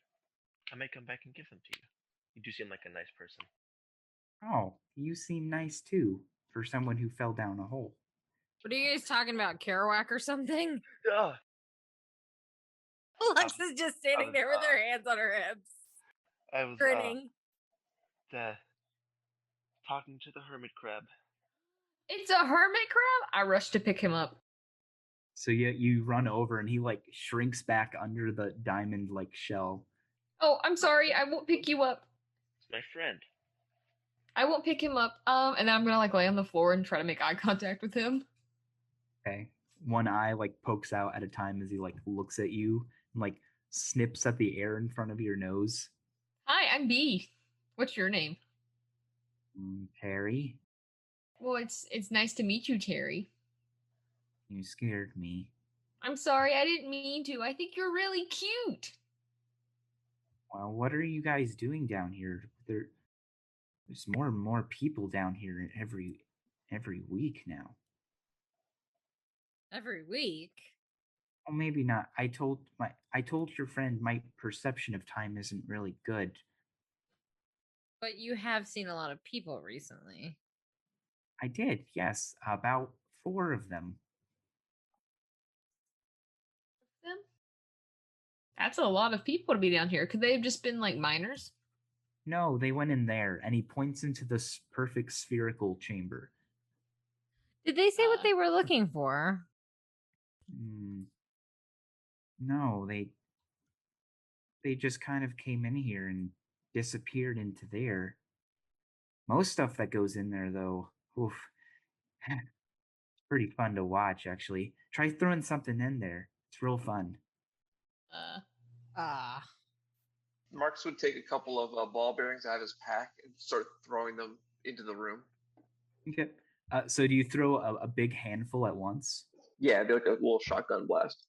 come back and give them to you. You do seem like a nice person.
Oh, you seem nice too, for someone who fell down a hole.
What are you guys talking about? Kerouac or something? Lex is just standing there with her hands on her hips.
I was
grinning.
Talking to the hermit crab.
It's a hermit crab? I rushed to pick him up.
So you run over and he like shrinks back under the diamond like shell.
Oh, I'm sorry. I won't pick you up.
It's my friend.
I won't pick him up. And then I'm gonna like lay on the floor and try to make eye contact with him.
Okay. One eye like pokes out at a time as he like looks at you and like snips at the air in front of your nose.
Hi, I'm B. What's your name?
Terry.
Well, it's nice to meet you, Terry.
You scared me.
I'm sorry, I didn't mean to. I think you're really cute.
Well, what are you guys doing down here? There's more and more people down here every week now.
Every week?
Well, maybe not. I told your friend my perception of time isn't really good.
But you have seen a lot of people recently.
I did, yes. About 4 of them.
That's a lot of people to be down here. Could they have just been like miners?
No, they went in there, and he points into this perfect spherical chamber.
Did they say what they were looking for?
No, they just kind of came in here and disappeared into there. Most stuff that goes in there, though, oof, pretty fun to watch, actually. Try throwing something in there. It's real fun.
Marcus would take a couple of ball bearings out of his pack and start throwing them into the room.
Okay. So do you throw a big handful at once?
Yeah, it'd be like a little shotgun blast.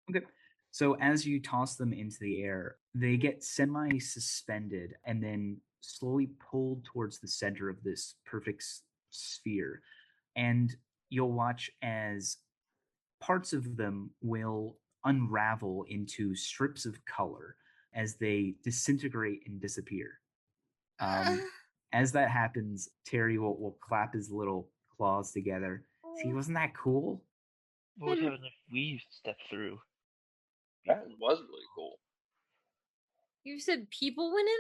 Okay. So as you toss them into the air, they get semi-suspended and then slowly pulled towards the center of this perfect sphere. And you'll watch as parts of them will unravel into strips of color as they disintegrate and disappear. As that happens, Terry will clap his little claws together. See, wasn't that cool?
What would happen if we step through?
That was really cool.
You said people went in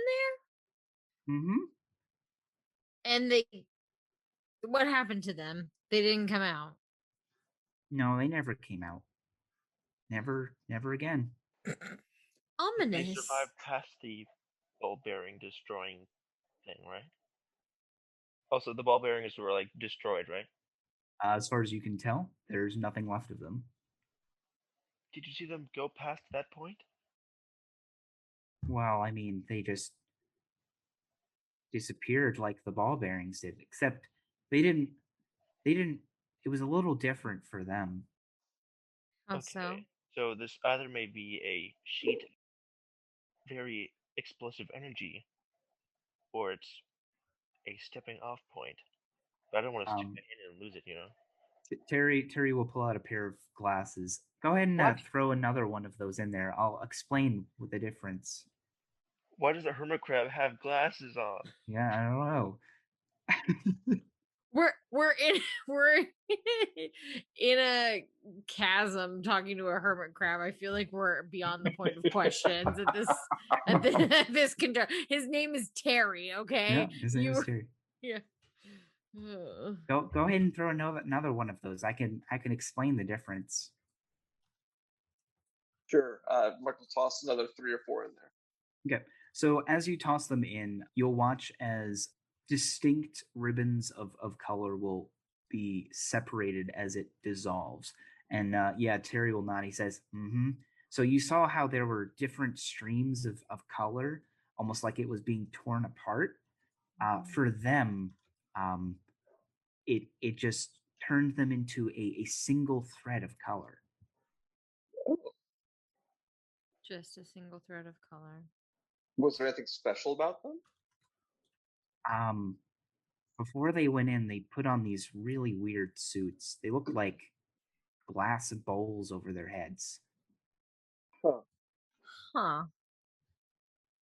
there?
Mm-hmm.
And they... What happened to them? They didn't come out.
No, they never came out. Never again.
Ominous.
They survived past the ball bearing destroying thing, right? Also, the ball bearings were like destroyed, right?
As far as you can tell, there's nothing left of them.
Did you see them go past that point?
Well, I mean, they just disappeared like the ball bearings did, except they didn't it was a little different for them.
How so?
So this either may be a sheet of very explosive energy, or it's a stepping off point. But I don't want to stick my hand in and lose it, you know?
Terry will pull out a pair of glasses. Go ahead and throw another one of those in there. I'll explain with the difference.
Why does a hermit crab have glasses on?
Yeah, I don't know.
We're in a chasm talking to a hermit crab. I feel like we're beyond the point of questions at this his name is Terry, okay?
Yeah, his name is Terry.
Yeah.
Go ahead and throw another one of those. I can explain the difference.
Sure. Mark will toss another 3 or 4 in there.
Okay. So as you toss them in, you'll watch as distinct ribbons of color will be separated as it dissolves. And yeah, Terry will nod. He says, mm-hmm. So you saw how there were different streams of color, almost like it was being torn apart. For them, it just turned them into a single thread of color.
Just a single thread of color.
Was there anything special about them?
Before they went in, they put on these really weird suits. They looked like glass bowls over their heads.
Huh.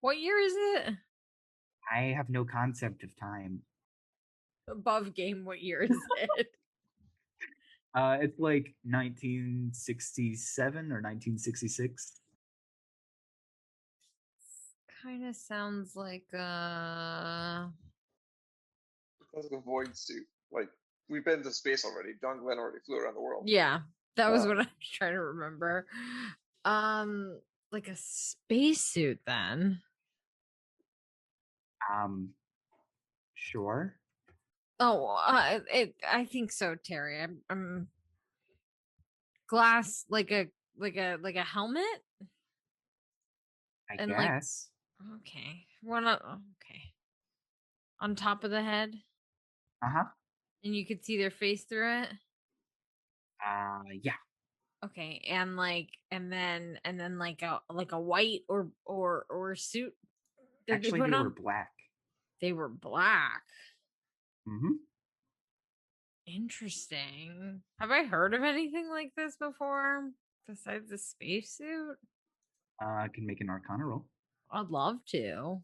What year is it?
I have no concept of time.
Above game, what year is it?
It's like 1967 or 1966.
Kind of sounds like
That's like a void suit. Like, we've been to space already. John Glenn already flew around the world.
Yeah, that was what I was trying to remember. Like a spacesuit then.
Sure.
Oh, I think so, Terry. I'm glass, like a helmet.
I guess.
Like, okay. Okay. On top of the head.
Uh-huh.
And you could see their face through it.
Yeah.
Okay, and then like a white or suit.
Actually, they were black.
They were black.
Mm-hmm.
Interesting. Have I heard of anything like this before besides the spacesuit?
I can make an Arcana roll.
I'd love to.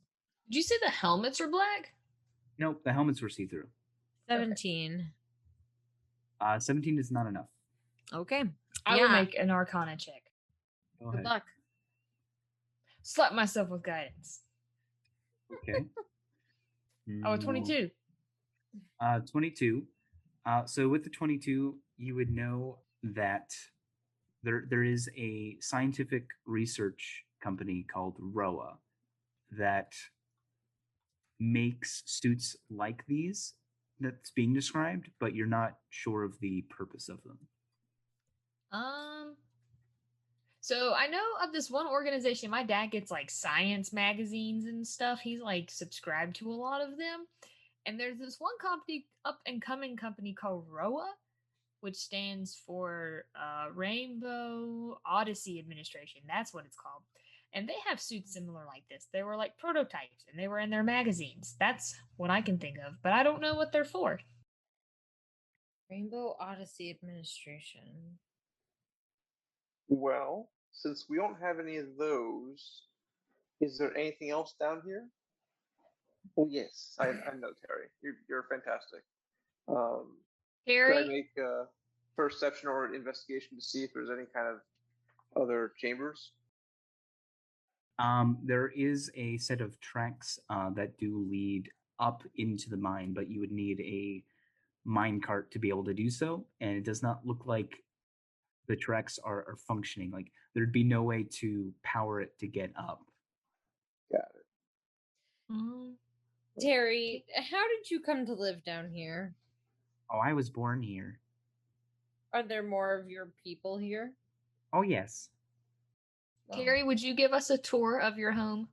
Did you say the helmets were black?
Nope, the helmets were see-through.
17.
17 is not enough.
Okay.
I will make an Arcana check.
Go
Good
ahead.
luck.
Slap myself with guidance.
Okay.
Oh, 22.
22. So with the 22, you would know that there is a scientific research company called ROA that makes suits like these that's being described, but you're not sure of the purpose of them.
So I know of this one organization. My dad gets like science magazines and stuff. He's like subscribed to a lot of them. And there's this one company, up and coming company called ROA, which stands for Rainbow Odyssey Administration. That's what it's called. And they have suits similar like this. They were like prototypes and they were in their magazines. That's what I can think of, but I don't know what they're for.
Rainbow Odyssey Administration.
Well, since we don't have any of those, is there anything else down here? Oh yes, I know, Terry. You're fantastic. Could I
Terry,
make a perception or an investigation to see if there's any kind of other chambers?
There is a set of tracks that do lead up into the mine, but you would need a mine cart to be able to do so, and it does not look like the tracks are functioning. Like there'd be no way to power it to get up.
Got it.
Terry, how did you come to live down here?
Oh, I was born here.
Are there more of your people here?
Oh, yes.
Terry, would you give us a tour of your home?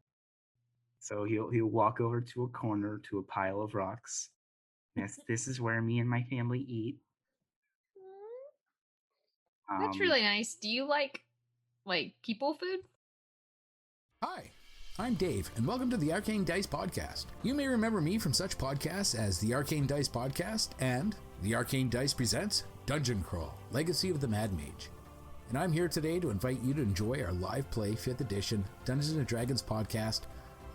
So he'll walk over to a corner to a pile of rocks. Yes, this is where me and my family eat.
That's really nice. Do you like people food?
Hi, I'm Dave, and welcome to the Arcane Dice Podcast. You may remember me from such podcasts as the Arcane Dice Podcast and the Arcane Dice Presents Dungeon Crawl, Legacy of the Mad Mage. And I'm here today to invite you to enjoy our live play 5th edition Dungeons & Dragons podcast,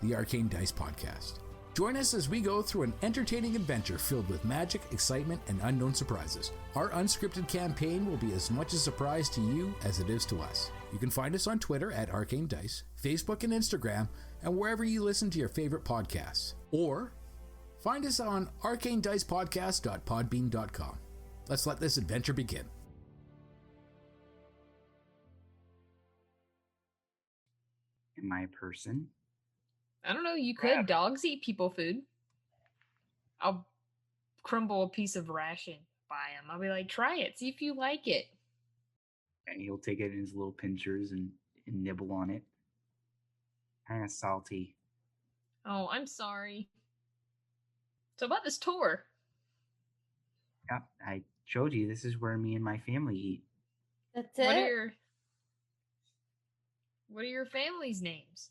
the Arcane Dice Podcast. Join us as we go through an entertaining adventure filled with magic, excitement, and unknown surprises. Our unscripted campaign will be as much a surprise to you as it is to us. You can find us on Twitter at Arcane Dice, Facebook and Instagram, and wherever you listen to your favorite podcasts. Or find us on arcanedicepodcast.podbean.com. Let's let this adventure begin.
Am I a person?
I don't know. You could. Dogs eat people food. I'll crumble a piece of ration by him. I'll be like, try it. See if you like it.
And he'll take it in his little pinchers and nibble on it. Kind of salty.
Oh, I'm sorry. So about this tour.
Yeah, I showed you. This is where me and my family eat.
That's it?
What are your family's names?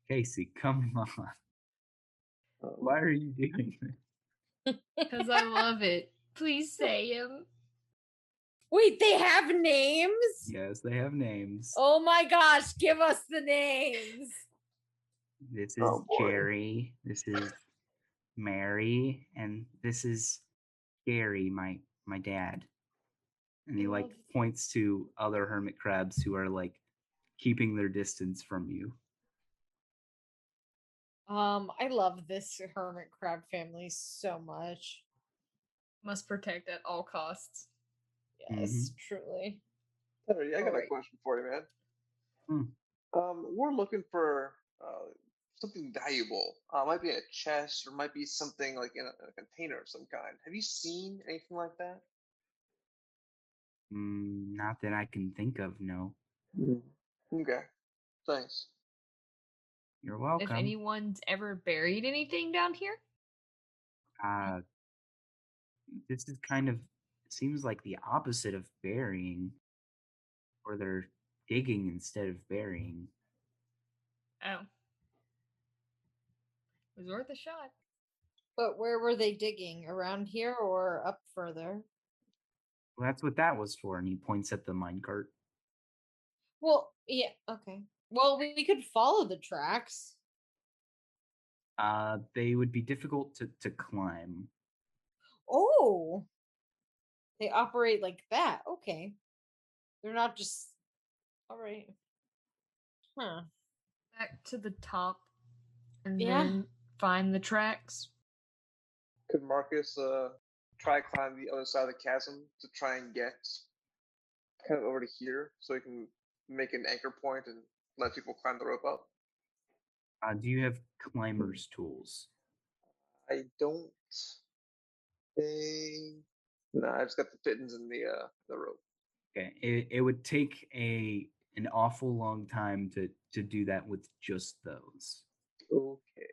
Casey, come on. Why are you doing this?
Because I love it. Please say him.
Wait, they have names?
Yes, they have names.
Oh my gosh, give us the names.
This is Jerry. This is Mary. And this is Gary, my dad. And he like points to other hermit crabs who are like keeping their distance from you.
I love this hermit crab family so much.
Must protect at all costs.
Yes, truly.
Terry, I got a question for you, man. We're looking for something valuable. Might be a chest or might be something like in a container of some kind. Have you seen anything like that?
Not that I can think of, no.
Okay. Thanks.
You're welcome.
If anyone's ever buried anything down here?
This is kind of seems like the opposite of burying. Or they're digging instead of burying.
Oh. It was worth a shot.
But where were they digging? Around here or up further?
Well, that's what that was for, and he points at the minecart.
Well, yeah, okay. Well, we could follow the tracks.
They would be difficult to climb.
Oh. They operate like that. Okay. They're not just... All right. Huh.
Back to the top and then find the tracks.
Could Marcus try to climb the other side of the chasm to try and get kind of over to here so he can make an anchor point and let people climb the rope up?
Do you have climber's tools?
I don't No, I just got the pittance and the rope.
Okay, it would take an awful long time to do that with just those.
Okay.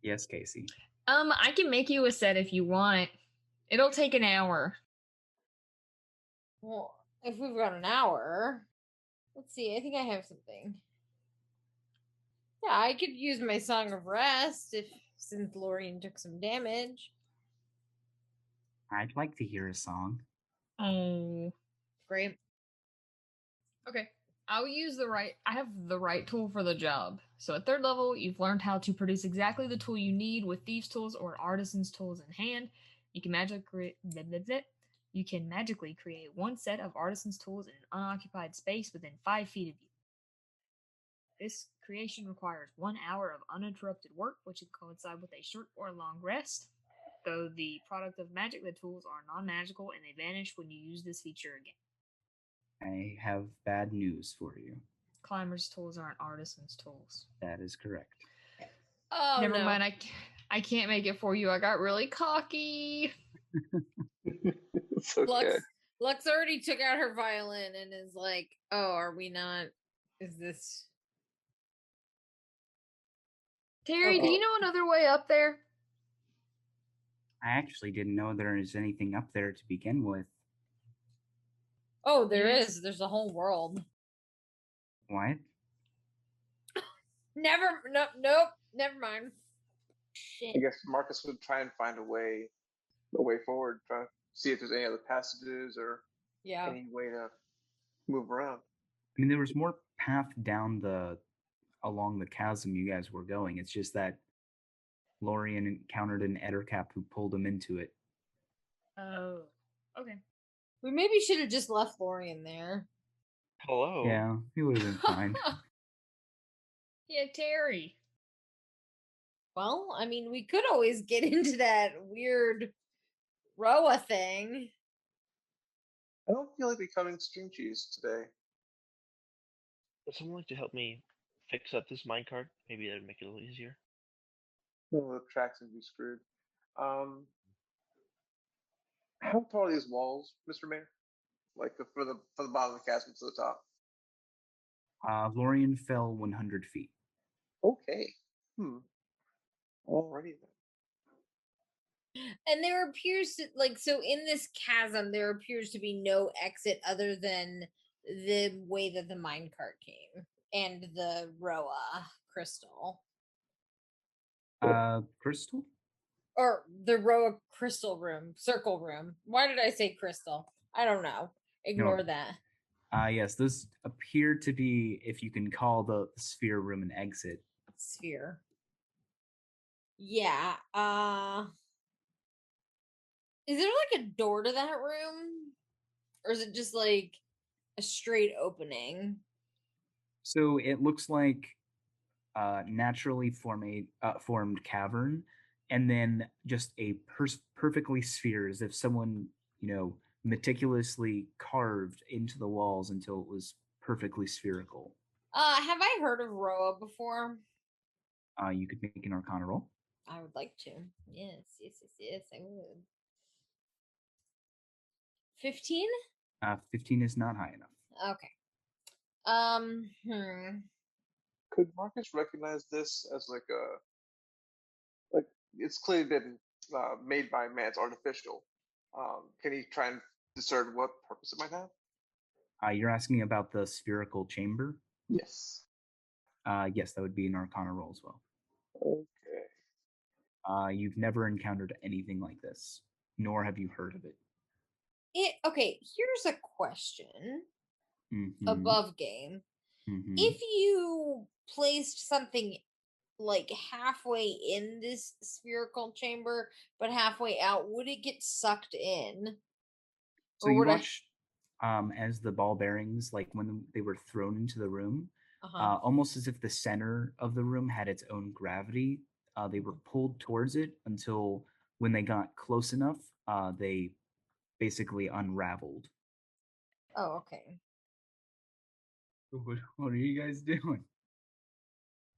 Yes, Casey.
I can make you a set if you want. It'll take an hour.
Well, if we've got an hour, let's see. I think I have something. Yeah, I could use my Song of Rest since Lorian took some damage.
I'd like to hear a song.
Oh,
great.
Okay. I have the right tool for the job. So at 3rd level, you've learned how to produce exactly the tool you need with thieves' tools or artisan's tools in hand. You can magically create one set of artisan's tools in an unoccupied space within 5 feet of you. This creation requires 1 hour of uninterrupted work, which will coincide with a short or long rest. Though the product of magic, the tools are non-magical and they vanish when you use this feature again.
I have bad news for you.
Climber's tools aren't artisan's tools.
That is correct.
Oh,
Never mind. I can't make it for you. I got really cocky.
It's okay.
Lux already took out her violin and is like, "Oh, are we not? Is this?"
Terry, do you know another way up there?
I actually didn't know there was anything up there to begin with.
Oh, there is. There's a whole world.
What?
Nope. Never mind. Shit.
I guess Marcus would try and find a way forward, try to see if there's any other passages or any way to move around.
I mean, there was more path along the chasm you guys were going. It's just that Lorian encountered an Ettercap who pulled him into it.
Oh, okay.
We maybe should have just left Lorian there.
Hello.
Yeah, he would have been fine.
Yeah, Terry.
Well, I mean, we could always get into that weird Roa thing.
I don't feel like becoming string cheese today.
Would someone like to help me fix up this minecart? Maybe that would make it a little easier.
No, the tracks would be screwed. How tall are these walls, Mr. Mayor? Like for the bottom of the chasm to the top.
Lorian fell 100 feet.
Okay. Alrighty then.
And there appears to so in this chasm there appears to be no exit other than the way that the minecart came and the Roa crystal.
Crystal?
Or the Roa circle room. Why did I say crystal? I don't know. Ignore that.
Yes, those appear to be, if you can call the sphere room an exit.
Sphere. Yeah. Is there like a door to that room? Or is it just like a straight opening?
So it looks like naturally formed cavern, and then just a perfectly sphere, as if someone, meticulously carved into the walls until it was perfectly spherical.
Have I heard of Roa before?
You could make an Arcana roll.
I would like to. Yes, I would. 15?
15 is not high enough.
Okay.
Could Marcus recognize this as like it's clearly been made by man, it's artificial. Can he try and discern what purpose it might have?
You're asking about the spherical chamber?
Yes.
Yes, that would be an Arcana roll as well.
Okay.
You've never encountered anything like this, nor have you heard of it.
Okay, here's a question.
Mm-hmm.
Above game.
Mm-hmm.
If you placed something like halfway in this spherical chamber, but halfway out, would it get sucked in?
So you watch as the ball bearings, like when they were thrown into the room, almost as if the center of the room had its own gravity. They were pulled towards it until when they got close enough, they basically unraveled.
Oh, okay.
What are you guys doing?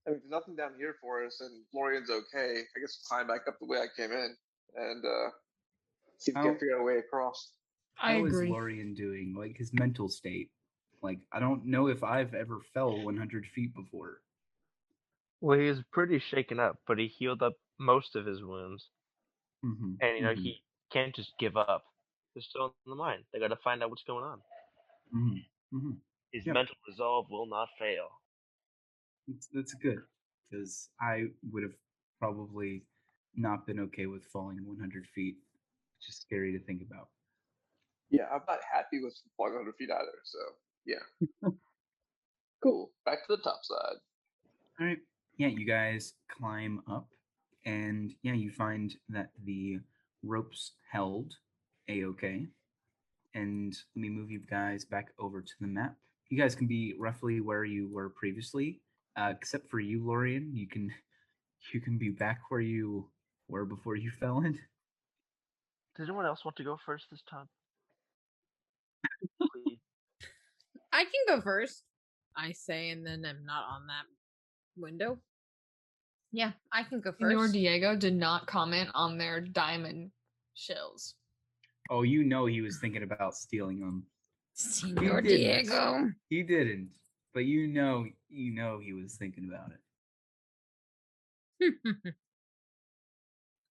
I mean, if there's nothing down here for us and Florian's okay, I guess climb back up the way I came in and see if we
How-
can figure out a way across.
I
How is
agree.
Lorian doing? Like his mental state? Like I don't know if I've ever fell 100 feet before.
Well, he was pretty shaken up, but he healed up most of his wounds,
Mm-hmm.
and he can't just give up. They're still in the mine. They got to find out what's going on.
Mm-hmm. Mm-hmm.
His
Yep.
mental resolve will not fail.
That's good because I would have probably not been okay with falling 100 feet. It's just scary to think about.
Yeah, I'm not happy with falling 100 feet either. So yeah, cool. Back to the top side.
All right. Yeah, you guys climb up, and yeah, you find that the ropes held a-okay. And let me move you guys back over to the map. You guys can be roughly where you were previously, except for you, Lorian. You can be back where you were before you fell in.
Does anyone else want to go first this time? Please.
I can go first, I say, and then I'm not on that window. Yeah, I can go
Senor
first.
Diego did not comment on their diamond shells.
Oh, you know he was thinking about stealing them.
Senor
He didn't.
Diego.
He didn't, but you know he was thinking about it.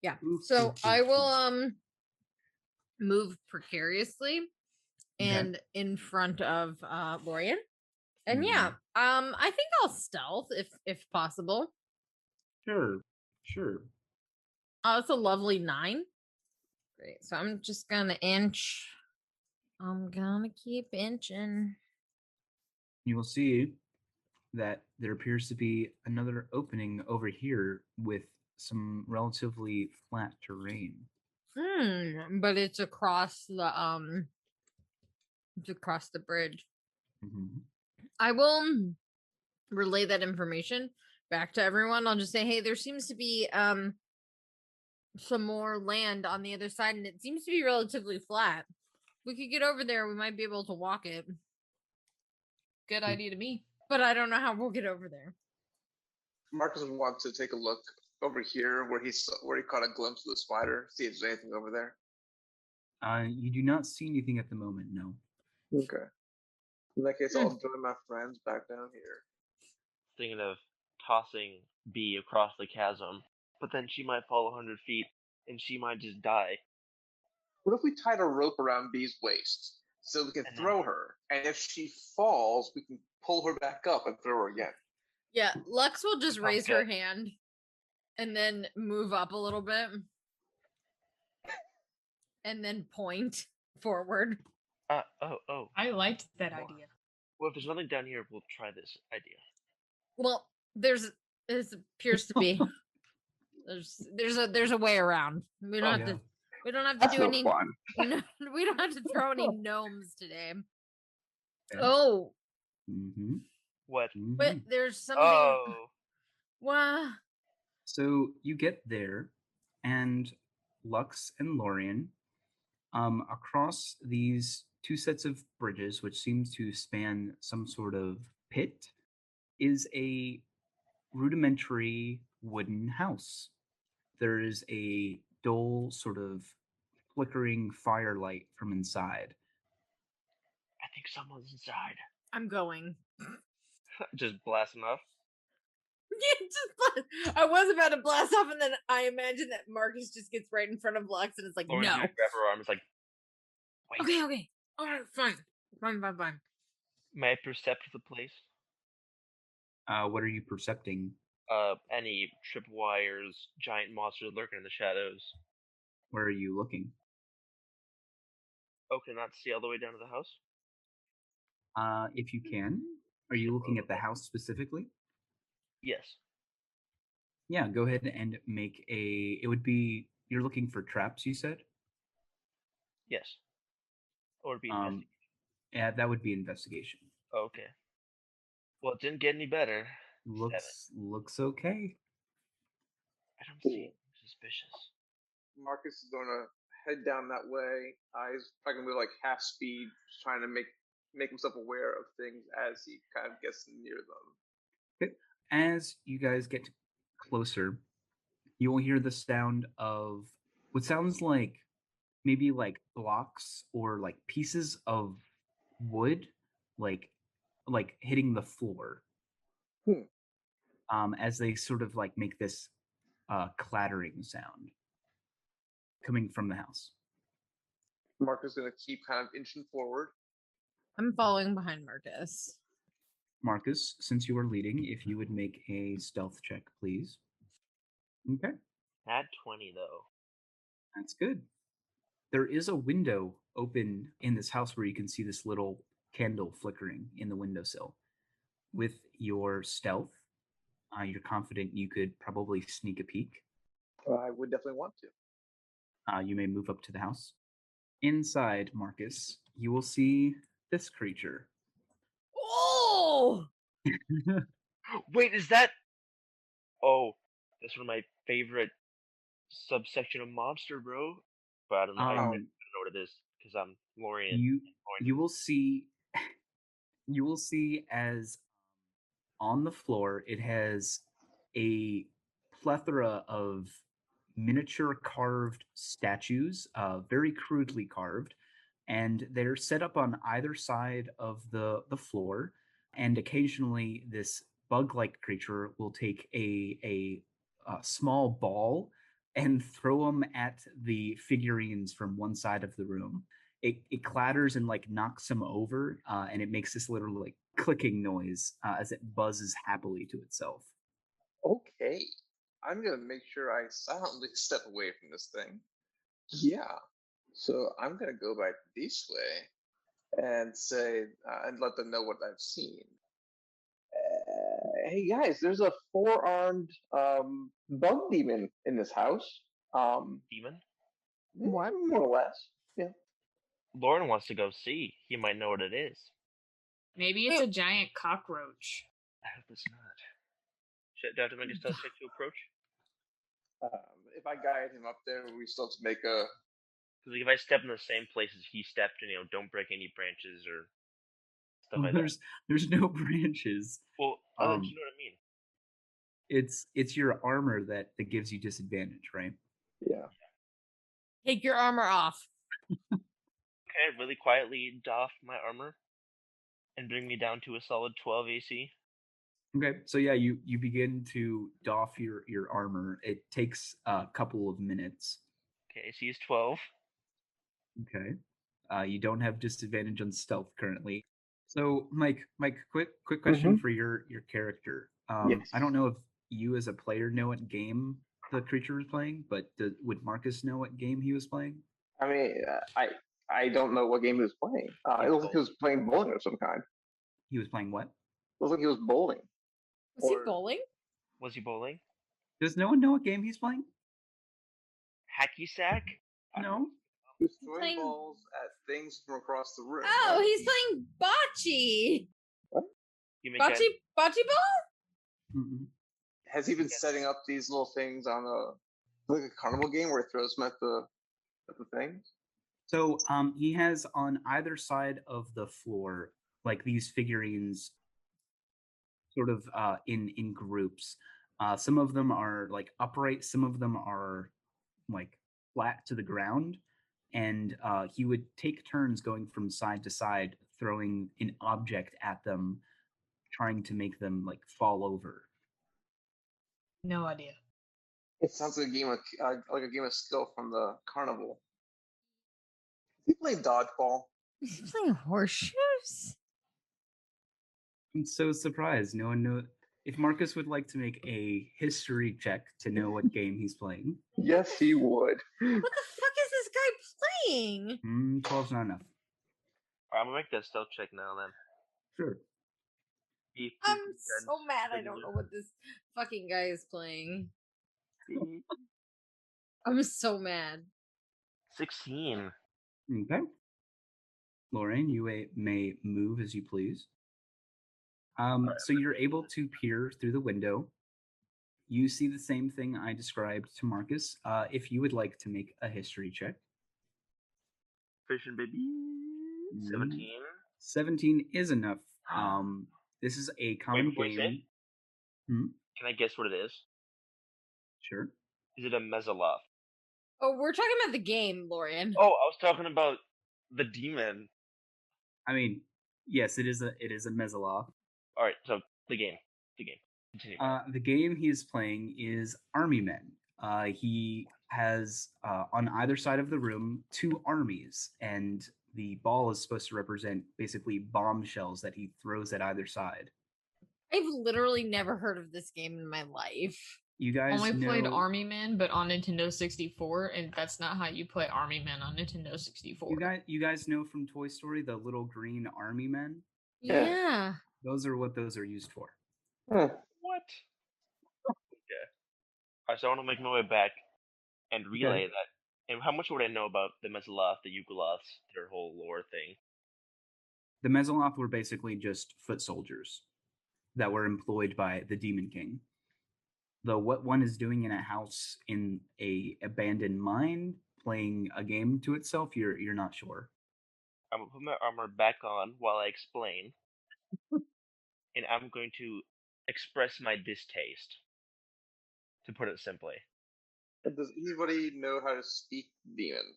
Yeah.
Oof,
So
oof,
I
oof,
will
oof.
move precariously and in front of Lorian. And yeah, I think I'll stealth if possible.
Sure.
Oh, it's a lovely 9. Great. So I'm just gonna inch. I'm gonna keep inching.
You will see that there appears to be another opening over here with some relatively flat terrain.
But it's across the bridge.
Mm-hmm.
I will relay that information back to everyone. I'll just say, hey, there seems to be some more land on the other side, and it seems to be relatively flat. We could get over there. We might be able to walk it,
Good idea to me.
but I don't know how we'll get over there.
Marcus would want to take a look over here where he caught a glimpse of the spider. See if there's anything over there.
You do not see anything at the moment, no.
Okay. In that case, I'll join my friends back down here.
Thinking of tossing B across the chasm, but then she might fall 100 feet and she might just die.
What if we tied a rope around B's waist so we can throw her, and if she falls, we can pull her back up and throw her again?
Yeah, Lux will just raise
Okay.
her hand and then move up a little bit and then point forward.
Oh.
I liked that idea.
Well, if there's nothing down here, we'll try this idea.
Well, there appears to be there's a way around. We don't have to
That's
do
no
any
fun.
no, we don't have to throw any gnomes today.
Okay.
Oh,
Mm-hmm.
What?
but there's something.
Oh.
Wow.
So you get there, and Lux and Lorian, across these two sets of bridges, which seems to span some sort of pit, is a rudimentary wooden house. There is a dull sort of flickering firelight from inside.
I think someone's inside.
I'm going.
Just blast them off.
Yeah, I was about to blast off, and then I imagine that Marcus just gets right in front of Lux, and it's like,
Lorian's
no.
gonna grab her arm. It's like, wait.
Okay. All right, fine.
May I percept the place?
What are you percepting?
Any tripwires, giant monsters lurking in the shadows.
Where are you looking?
Oh, can I not see all the way down to the house?
If you can. Are you looking at the house specifically?
Yes.
Yeah, go ahead and make a. It would be. You're looking for traps, you said?
Yes. Or it'd be investigation.
Yeah, that would be investigation.
Okay. Well, it didn't get any better. 7.
Looks okay.
I don't see anything suspicious.
Marcus is going to head down that way. He's probably going to be like half speed, just trying to make himself aware of things as he kind of gets near them.
Okay. as you guys get closer, you will hear the sound of what sounds like maybe like blocks or like pieces of wood, like hitting the floor. As they sort of like make this clattering sound coming from the house.
Marcus is going to keep kind of inching forward.
I'm following behind Marcus.
Marcus, since you are leading, if you would make a stealth check, please. Okay.
Add 20, though.
That's good. There is a window open in this house where you can see this little candle flickering in the windowsill. With your stealth, you're confident you could probably sneak a peek.
I would definitely want to.
You may move up to the house. Inside, Marcus, you will see this creature.
Oh!
Wait, is that? Oh, that's one of my favorite subsection of monster, bro. But I don't know. I don't know what it is because I'm Lorian.
You will see. You will see as on the floor it has a plethora of miniature carved statues, very crudely carved, and they're set up on either side of the floor. And occasionally, this bug-like creature will take a small ball and throw them at the figurines from one side of the room. It clatters and like knocks them over, and it makes this little like clicking noise as it buzzes happily to itself.
Okay. I'm going to make sure I silently step away from this thing. Yeah. So I'm going to go back this way and say, and let them know what I've seen. Hey guys, there's a 4-armed bug demon in this house.
Demon?
What?
More or less. Yeah.
Lauren wants to go see. He might know what it is.
Maybe it's a giant cockroach.
I hope it's not. Should I have to make a stealth check to approach?
If I guide him up there, we still have to make a.
Because like, if I step in the same places he stepped in, don't break any branches or stuff like that.
There's no branches.
Well, you know what I mean.
It's your armor that gives you disadvantage, right?
Yeah.
Take your armor off.
Can I really quietly doff my armor and bring me down to a solid 12 AC?
Okay, so yeah, you begin to doff your armor. It takes a couple of minutes.
Okay, AC is 12.
Okay, you don't have disadvantage on stealth currently. So, Mike, quick question for your character.
Yes.
I don't know if you as a player know what game the creature was playing, but would Marcus know what game he was playing?
I mean, I don't know what game he was playing. It looks like he was playing bowling of some kind.
He was playing what?
It looks like he was bowling.
Was he bowling?
Was he bowling?
Does no one know what game he's playing?
Hacky sack?
No.
He's throwing balls at things from across the room.
Oh, he's playing bocce.
What?
Bocce ball?
Mm-mm.
Has he been setting up these little things on like a carnival game where he throws them at the things?
So he has on either side of the floor like these figurines sort of in groups. Some of them are like upright, some of them are like flat to the ground, and he would take turns going from side to side, throwing an object at them, trying to make them like fall over.
No idea.
It sounds like a game of skill from the carnival. Is he playing dodgeball?
He's playing horseshoes.
I'm so surprised. No one knows. If Marcus would like to make a history check to know what game he's playing.
Yes, he would.
What the fuck is this guy playing?
12's not enough.
I'm gonna make that stealth check now then.
Sure.
I'm so mad I don't know what this fucking guy is playing. I'm so mad.
16.
Okay. Lorraine, you may move as you please. So you're able to peer through the window. You see the same thing I described to Marcus. If you would like to make a history check.
Fishing baby. 17.
17 is enough. This is a common game. Hmm?
Can I guess what it is?
Sure.
Is it a Mesoloth?
Oh, we're talking about the game, Lorian.
Oh, I was talking about the demon.
I mean, yes, it is a Mesoloth.
All right, so the game. Continue.
The game he is playing is Army Men. He has on either side of the room 2 armies, and the ball is supposed to represent basically bombshells that he throws at either side.
I've literally never heard of this game in my life.
You guys
Only
know,
played Army Men, but on Nintendo 64, and that's not how you play Army Men on Nintendo 64.
you guys know from Toy Story the little green army men?
Yeah.
Those are what those are used for.
Huh.
What? Okay. All right, so I want to make my way back and relay that. And how much would I know about the Mesoloth, the Yugoloths, their whole lore thing?
The Mesoloth were basically just foot soldiers that were employed by the Demon King. Though what one is doing in a house in a abandoned mine, playing a game to itself, you're not sure.
I'm gonna put my armor back on while I explain, and I'm going to express my distaste, to put it simply.
Does anybody know how to speak demon?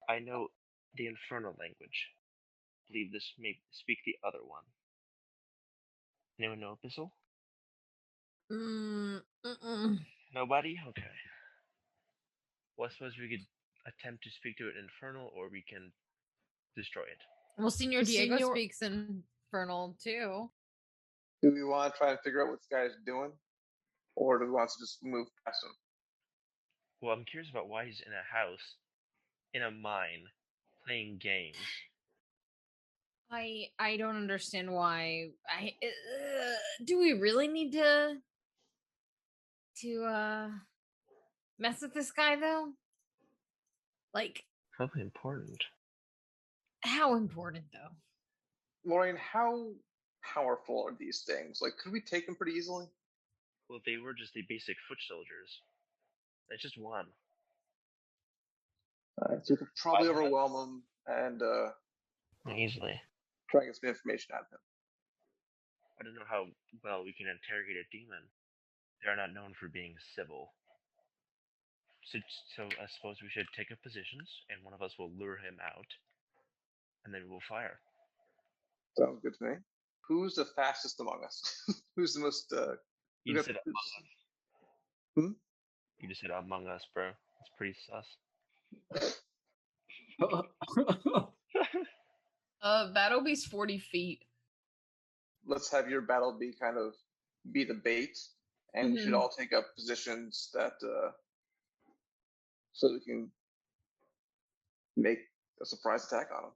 I know the Infernal language. I believe this may speak the other one. Anyone know Abyssal? Nobody? Okay. Well, I suppose we could attempt to speak to it in Infernal, or we can destroy it.
Well, Señor Diego speaks Infernal too.
Do we want to try and figure out what this guy's doing? Or do we want to just move past him?
Well, I'm curious about why he's in a house, in a mine, playing games.
I don't understand why. Do we really need to mess with this guy though? Like,
Probably important.
how important though?
Lorraine, how powerful are these things? Like, could we take them pretty easily?
Well, they were just the basic foot soldiers. It's just one.
So we could probably overwhelm him and
Easily.
try and get some information out of him.
I don't know how well we can interrogate a demon. They are not known for being civil. So I suppose we should take up positions, and one of us will lure him out, and then we'll fire.
Sounds good to me. Who's the fastest among us? Who's the most?
You just said among us.
Hmm?
You just said among us, bro. It's pretty sus.
Battle Beast 40 feet.
Let's have your battle be kind of be the bait, and we should all take up positions that so we can make a surprise attack on him.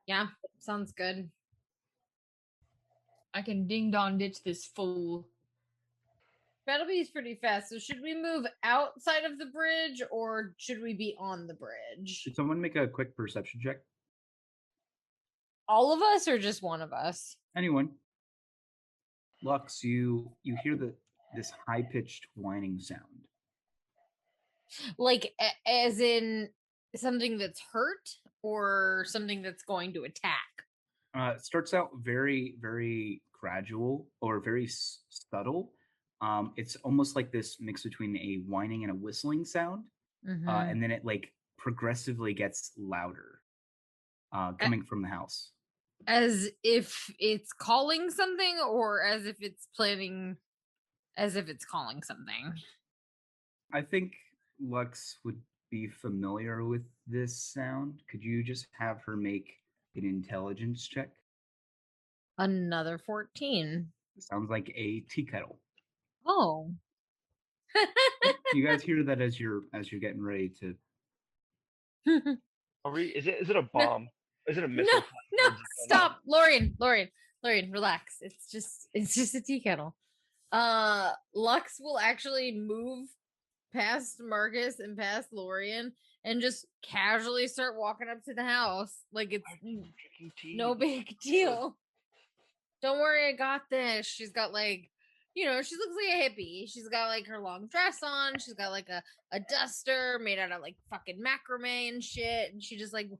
Yeah, sounds good.
I can ding dong ditch this fool.
Battle is pretty fast. So should we move outside of the bridge or should we be on the bridge?
Should someone make a quick perception check?
All of us or just one of us?
Anyone. Lux, you hear this high-pitched whining sound.
Like, as in something that's hurt or something that's going to attack?
It starts out very, very gradual or very subtle. It's almost like this mix between a whining and a whistling sound. And then it like progressively gets louder coming from the house.
As if it's calling something or as if it's calling something?
I think Lux would be familiar with this sound. Could you just have her make an intelligence check?
Another 14.
It sounds like a tea kettle.
Oh.
You guys hear that as you're getting ready to.
Is it a bomb? Is it a missile?
No, stop, Lorian, relax. It's just a tea kettle. Lux will actually move past Marcus and past Lorian and just casually start walking up to the house like it's no big deal. Don't worry, I got this. She's got like, she looks like a hippie. She's got like her long dress on. She's got like a duster made out of like fucking macrame and shit. And she just like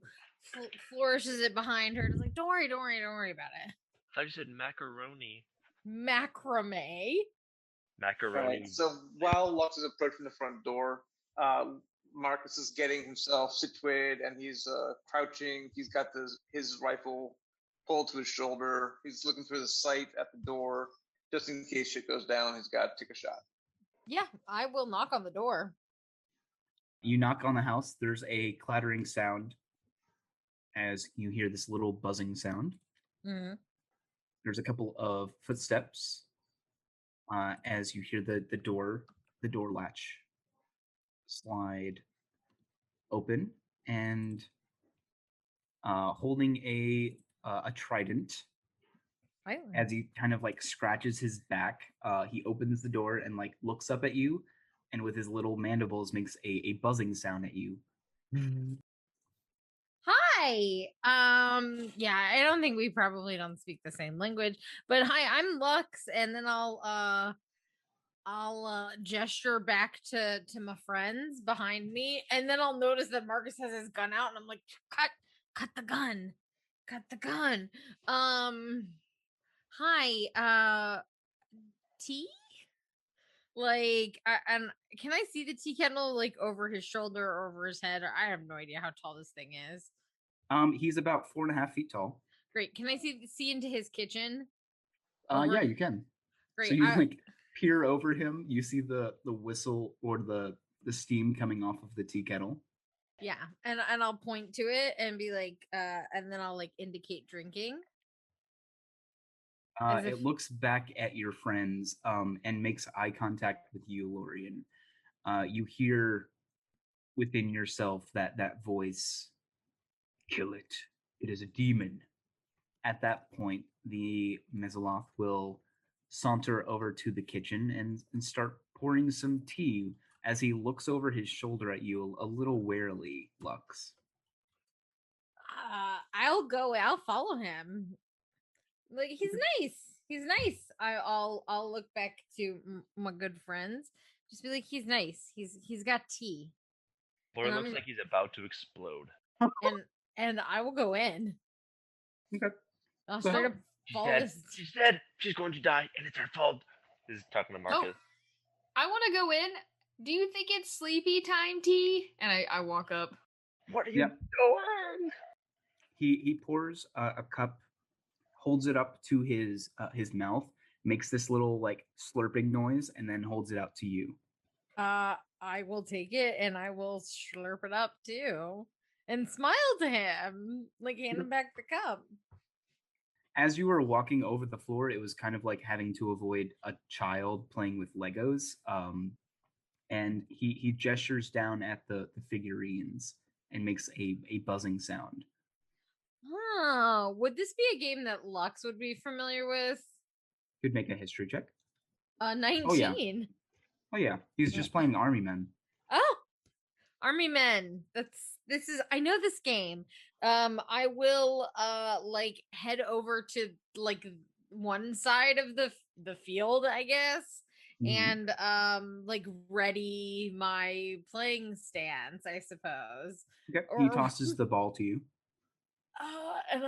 flourishes it behind her. It's like, don't worry about it.
I thought you said macaroni.
Macrame?
Macaroni.
Right. So while Lux is approaching the front door, Marcus is getting himself situated, and he's crouching. He's got his rifle pulled to his shoulder. He's looking through the sight at the door, just in case shit goes down. He's got to take a shot.
Yeah, I will knock on the door.
You knock on the house. There's a clattering sound as you hear this little buzzing sound.
Mm-hmm.
There's a couple of footsteps as you hear the door latch slide open, and holding a trident. As he kind of like scratches his back, he opens the door and like looks up at you, and with his little mandibles makes a buzzing sound at you.
Hi. Yeah, I don't think we probably don't speak the same language, but hi, I'm Lux, and then I'll gesture back to my friends behind me, and then I'll notice that Marcus has his gun out, and I'm like, cut the gun. Hi, tea? Like, and can I see the tea kettle like over his shoulder or over his head? Or I have no idea how tall this thing is.
He's about 4.5 feet tall.
Great. Can I see into his kitchen?
Yeah, you can.
Great.
So you like peer over him. You see the whistle or the steam coming off of the tea kettle.
Yeah, and I'll point to it and be like, and then I'll like indicate drinking.
It looks back at your friends and makes eye contact with you, Lorian. You hear within yourself that voice, "Kill it. It is a demon." At that point, the Mesaloth will saunter over to the kitchen and start pouring some tea as he looks over his shoulder at you a little warily, Lux.
I'll follow him. Like, he's nice. I'll look back to my good friends. Just be like, he's nice. He's got tea.
Lauren looks like he's about to explode.
And I will go in.
Okay.
I'll straight up follow this.
She's dead. She's going to die, and it's her fault. This is talking to Marcus.
I want to go in. Do you think it's sleepy time, tea? And I walk up.
What are you doing?
He pours a cup, holds it up to his mouth, makes this little like slurping noise, and then holds it out to you.
I will take it and I will slurp it up too, and smile to him, like hand him back the cup.
As you were walking over the floor, it was kind of like having to avoid a child playing with Legos. And he gestures down at the figurines and makes a buzzing sound.
Oh, would this be a game that Lux would be familiar with?
Could make a history check.
19.
Oh yeah, he's just playing Army Men.
Oh, Army Men. This is. I know this game. I will like head over to like one side of the field, I guess, and like ready my playing stance, I suppose.
Okay. He tosses the ball to you.
And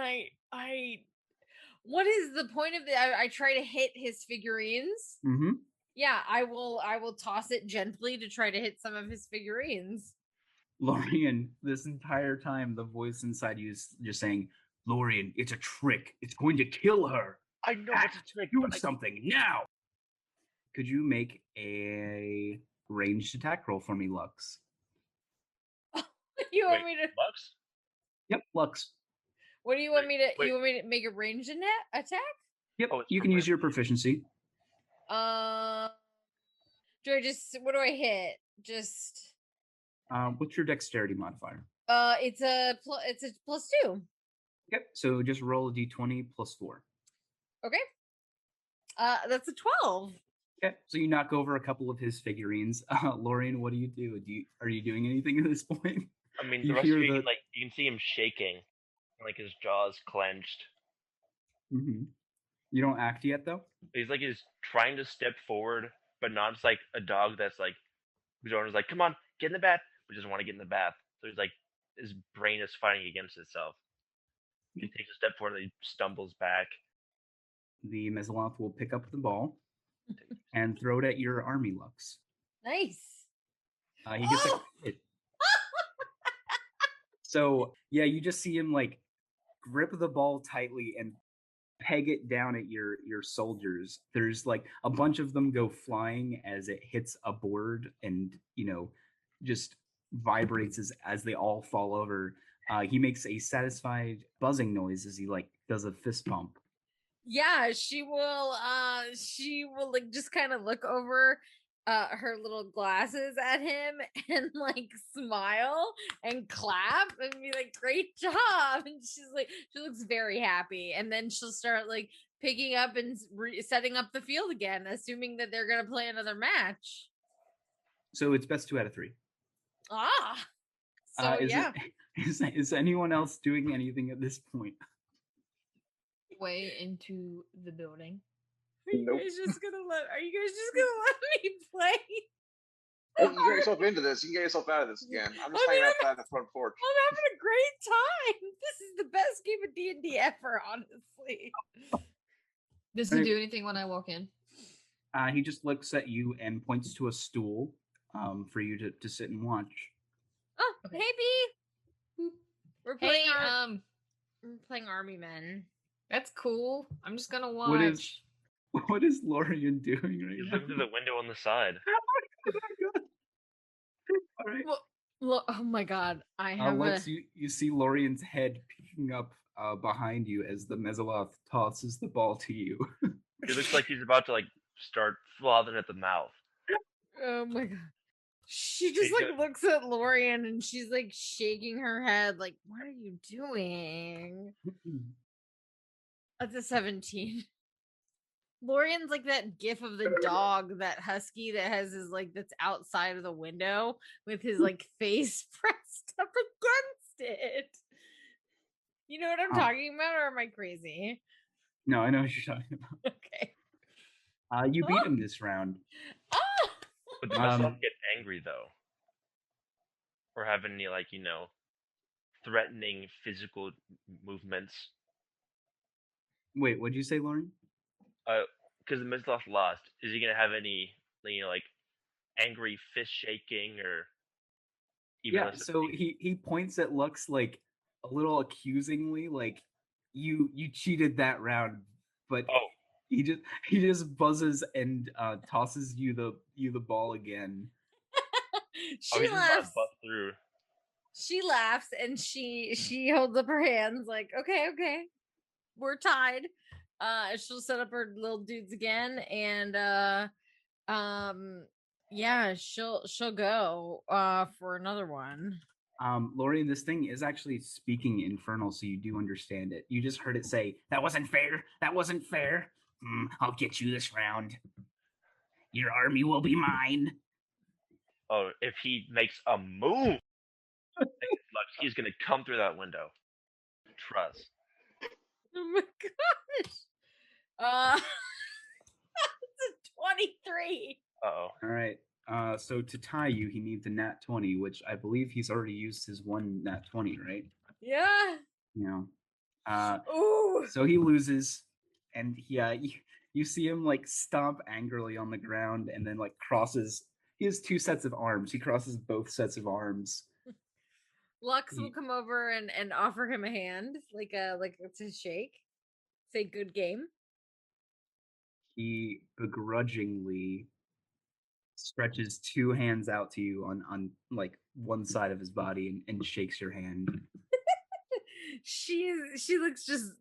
I what is the point of I try to hit his figurines?
Mm-hmm.
Yeah, I will toss it gently to try to hit some of his figurines.
Lorian, this entire time, the voice inside you is just saying, "Lorian, it's a trick. It's going to kill her.
I know it's a trick.
Do something now." Could you make a ranged attack roll for me, Lux?
You want me to
Lux?
Yep, Lux.
What do you want me to? You want me to make a ranged attack?
Yep. You can use your proficiency.
Do I just? What do I hit? Just.
What's your dexterity modifier?
It's a +2.
Yep. So just roll a d20 plus 4.
Okay. That's a 12.
Okay. So you knock over a couple of his figurines. Lorian, what do? Are you doing anything at this point?
I mean, the rest of you, like, you can see him shaking, like his jaws clenched.
Mm-hmm. You don't act yet, though?
He's trying to step forward, but not just like a dog that's like, whose owner's like, "Come on, get in the bath," but doesn't want to get in the bath. So he's like, his brain is fighting against itself. He takes a step forward and he stumbles back.
The Mesaloth will pick up the ball and throw it at your army Lux.
Nice.
He gets a crit. So yeah, you just see him like grip the ball tightly and peg it down at your soldiers. There's like a bunch of them go flying as it hits a board and just vibrates as they all fall over. He makes a satisfied buzzing noise as he like does a fist pump.
Yeah, she will like just kind of look over her little glasses at him and like smile and clap and be like, great job. And she looks very happy, and then she'll start like picking up and setting up the field again, assuming that they're gonna play another match.
So it's best 2 out of 3.
So
yeah. Is anyone else doing anything at this point?
Way into the building.
Are you guys just gonna let me play?
You can get yourself into this. You can get yourself out of this again. I'm just hanging outside the front porch.
I'm having a great time. This is the best game of D&D ever, honestly.
Does he do anything when I walk in?
He just looks at you and points to a stool for you to sit and watch.
Oh, okay. Hey, B. We're playing we're playing Army Men.
That's cool. I'm just gonna watch.
What is Lorian doing right
He's
now?
looking through the window on the side.
All right.
Oh my god. I have
you see Lorian's head peeking up behind you as the Mesaloth tosses the ball to you.
He looks like he's about to like start frothing at the mouth.
Oh my god. She just like looks at Lorian and she's like shaking her head like, what are you doing? That's a 17. Lorian's like that gif of the dog, that husky that has his like that's outside of the window with his like face pressed up against it. You know what I'm talking about, or am I crazy?
No, I know what you're talking about.
Okay.
You beat him this round.
But the Mesaloth get angry though, or have any like threatening physical movements.
Wait, what'd you say, Lauren?
Because the Mesaloth lost, is he gonna have any like angry fist shaking or even?
Yeah, so he points at Lux like a little accusingly, like you cheated that round, but he just buzzes and tosses you the ball again.
She laughs.
Through.
She laughs and she holds up her hands like, okay, we're tied. She'll set up her little dudes again, and yeah, she'll go for another one.
Lorian, this thing is actually speaking Infernal, so you do understand it. You just heard it say, "That wasn't fair. That wasn't fair. I'll get you this round. Your army will be mine."
Oh, if he makes a move, he's gonna come through that window. Trust.
Oh my gosh. It's a 23.
Uh-oh.
All right. So to tie you, he needs a nat 20, which I believe he's already used his one nat 20, right?
Yeah.
Ooh. So he loses, and you see him like stomp angrily on the ground, and then like crosses. He has 2 sets of arms. He crosses both sets of arms.
Lux will come over and offer him a hand, like to shake. Say good game.
He begrudgingly stretches 2 hands out to you on like one side of his body and shakes your hand.
She looks just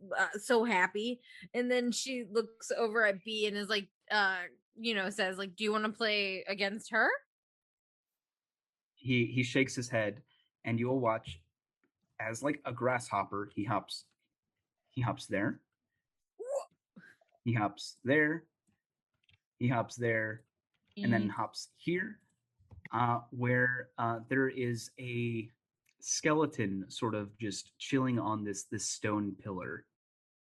so happy, and then she looks over at B and is like, says like, "Do you want to play against her?"
He shakes his head, and you'll watch as like a grasshopper. He hops there. He hops there. He hops there, and then hops here, where there is a skeleton sort of just chilling on this stone pillar.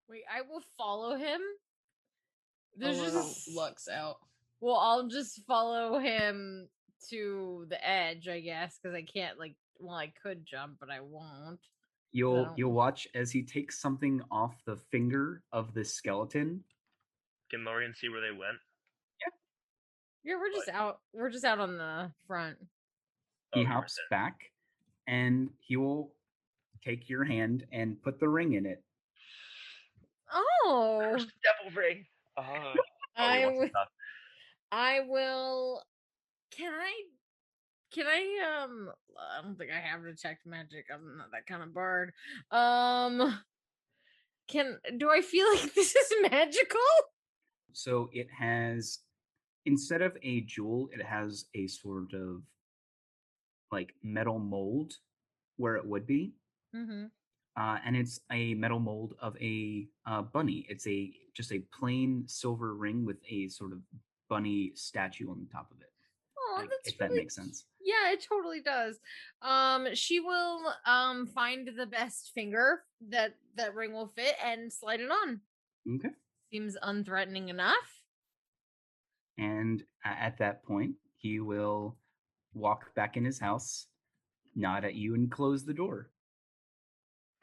Wait, I will follow him.
There's just Lux out.
Well, I'll just follow him to the edge, I guess, because I can't I could jump, but I won't.
You'll watch as he takes something off the finger of this skeleton.
Can Lorian see where they went?
Yeah.
Yeah, we're just out. We're just out on the front.
He hops back, and he will take your hand and put the ring in it.
Oh,
There's the devil ring.
I will. Can I? I don't think I have detect magic. I'm not that kind of bard. Do I feel like this is magical?
So it has, instead of a jewel, it has a sort of like metal mold where it would be.
Mm-hmm.
And it's a metal mold of a bunny. It's just a plain silver ring with a sort of bunny statue on the top of it.
Oh, that's
if that makes sense.
Yeah, it totally does. She will find the best finger that ring will fit and slide it on.
Okay.
Seems unthreatening enough.
And at that point, he will walk back in his house, nod at you, and close the door.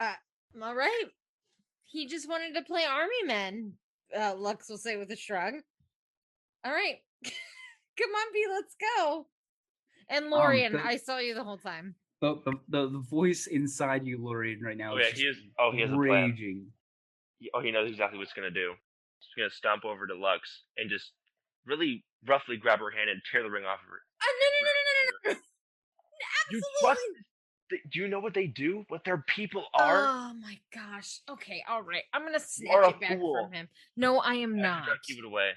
All right. He just wanted to play army men, Lux will say with a shrug. All right. Come on, B, let's go. And Lorian, I saw you the whole time.
The voice inside you, Lorian, right now is
he has
raging.
A plan. He knows exactly what he's going to do. He's going to stomp over to Lux and just really roughly grab her hand and tear the ring off of her.
No. Absolutely.
Do you know what they do? What their people are?
Oh my gosh. Okay, all right. I'm gonna snatch it back from him. No, I am not.
Keep it away.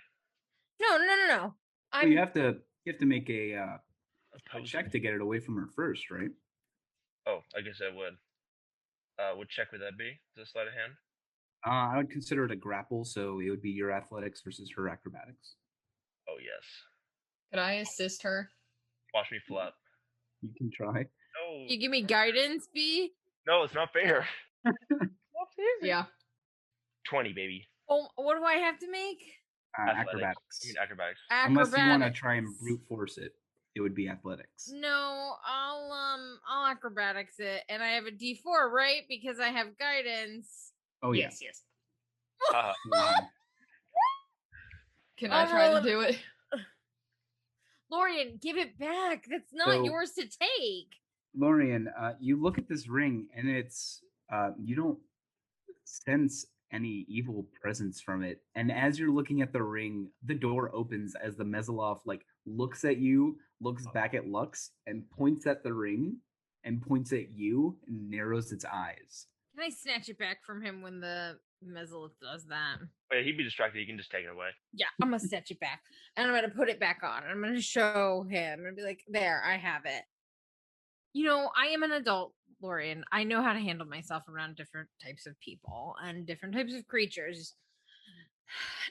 No.
Well, you have to make a check to get it away from her first, right?
Oh, I guess I would. What check would that be? Is it sleight of hand?
I would consider it a grapple, so it would be your athletics versus her acrobatics.
Oh yes.
Could I assist her?
Watch me flop.
You can try.
No.
You give me guidance, B?
No, it's not fair.
Yeah.
20, baby.
Oh, what do I have to make?
Acrobatics.
I mean acrobatics.
Unless you want to try and brute force it, it would be athletics.
No, I'll acrobatics it, and I have a D4, right? Because I have guidance.
Oh
yes. Can I try to do it?
Lorian, give it back. That's not yours to take.
Lorian, you look at this ring, and it's you don't sense any evil presence from it. And as you're looking at the ring, the door opens as the Mezzaloff looks at you, looks back at Lux, and points at the ring, and points at you, and narrows its eyes.
Can I snatch it back from him when the Mezzaloff does that?
Wait, he'd be distracted. You can just take it away.
Yeah, I'm gonna snatch it back, and I'm gonna put it back on. I'm gonna show him and be like, "There, I have it." You know, I am an adult, Lorian. I know how to handle myself around different types of people and different types of creatures.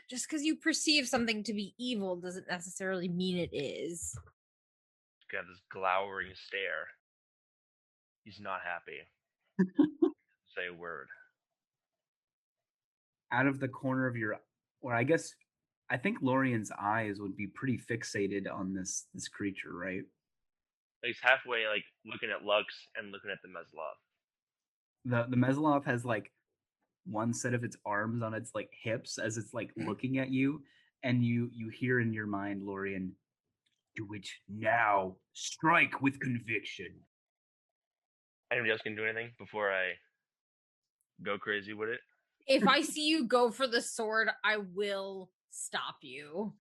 Just because you perceive something to be evil doesn't necessarily mean it is.
Got this glowering stare. He's not happy. Say a word.
Out of the corner of your, or I think Lorian's eyes would be pretty fixated on this creature, right?
He's halfway looking at Lux and looking at the Mezzaloff.
The Mezzaloff has one set of its arms on its hips as it's looking at you, and you hear in your mind, Lorian, "Do it now. Strike with conviction."
Anybody else can do anything before I go crazy with it?
If I see you go for the sword, I will stop you.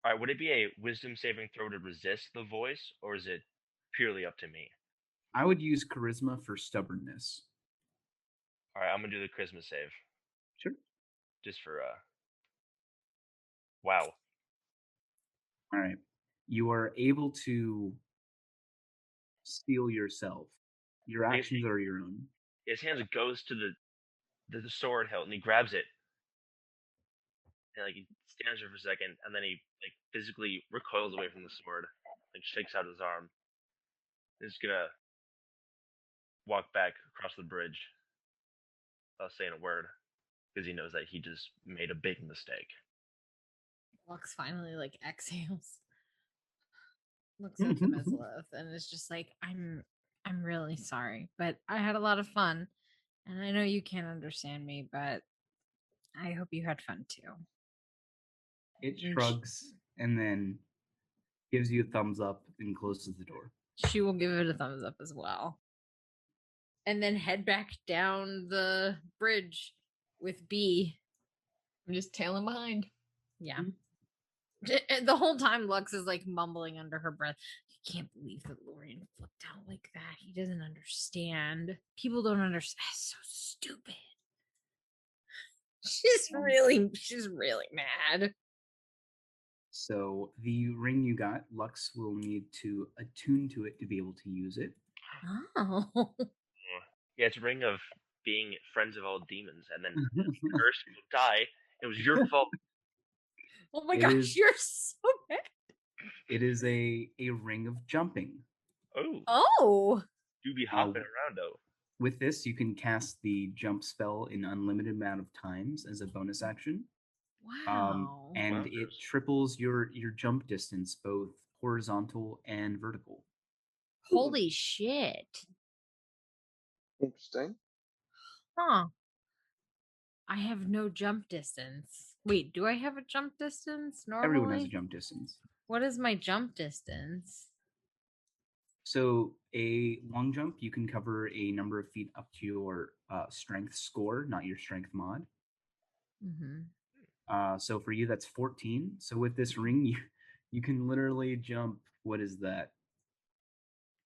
All right, would it be a wisdom saving throw to resist the voice, or is it purely up to me?
I would use charisma for stubbornness.
All right, I'm gonna do the charisma save.
Sure.
Just for wow.
All right, you are able to steel yourself. Your actions are your own.
His hand goes to the sword hilt and he grabs it. And he stands there for a second, and then he physically recoils away from the sword, shakes out his arm. He's gonna walk back across the bridge without saying a word, because he knows that he just made a big mistake.
Lux finally exhales, looks at the Mezzaloff, and is just I'm really sorry, but I had a lot of fun, and I know you can't understand me, but I hope you had fun too.
It shrugs and then gives you a thumbs up and closes the door.
She will give it a thumbs up as well. And then head back down the bridge with B.
I'm just tailing behind.
Yeah. The whole time Lux is like mumbling under her breath. I can't believe that Lorian flipped out like that. He doesn't understand. People don't understand. It's so stupid. She's really mad.
So the ring you got, Lux will need to attune to it to be able to use it.
Oh.
Yeah, it's a ring of being friends of all demons, and then curse will die. It was your fault.
Oh my gosh, you're so bad.
It is a ring of jumping.
Oh.
You be hopping around, though.
With this, you can cast the jump spell in unlimited amount of times as a bonus action.
Wow.
And it triples your jump distance, both horizontal and vertical.
Holy shit.
Interesting.
Huh. I have no jump distance. Wait, do I have a jump distance normally?
Everyone has a jump distance.
What is my jump distance?
So a long jump, you can cover a number of feet up to your strength score, not your strength mod.
Mm-hmm.
So for you, that's 14. So with this ring, you can literally jump, what is that,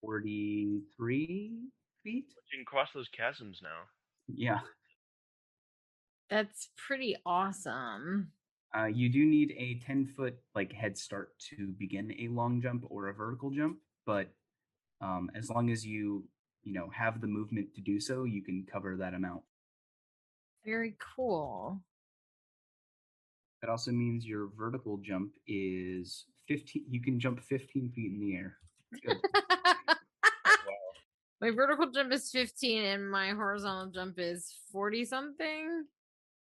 43 feet?
You can cross those chasms now.
Yeah.
That's pretty awesome.
You do need a 10-foot like head start to begin a long jump or a vertical jump, but as long as you have the movement to do so, you can cover that amount.
Very cool.
That also means your vertical jump is 15. You can jump 15 feet in the air. Good.
My vertical jump is 15 and my horizontal jump is 40 something.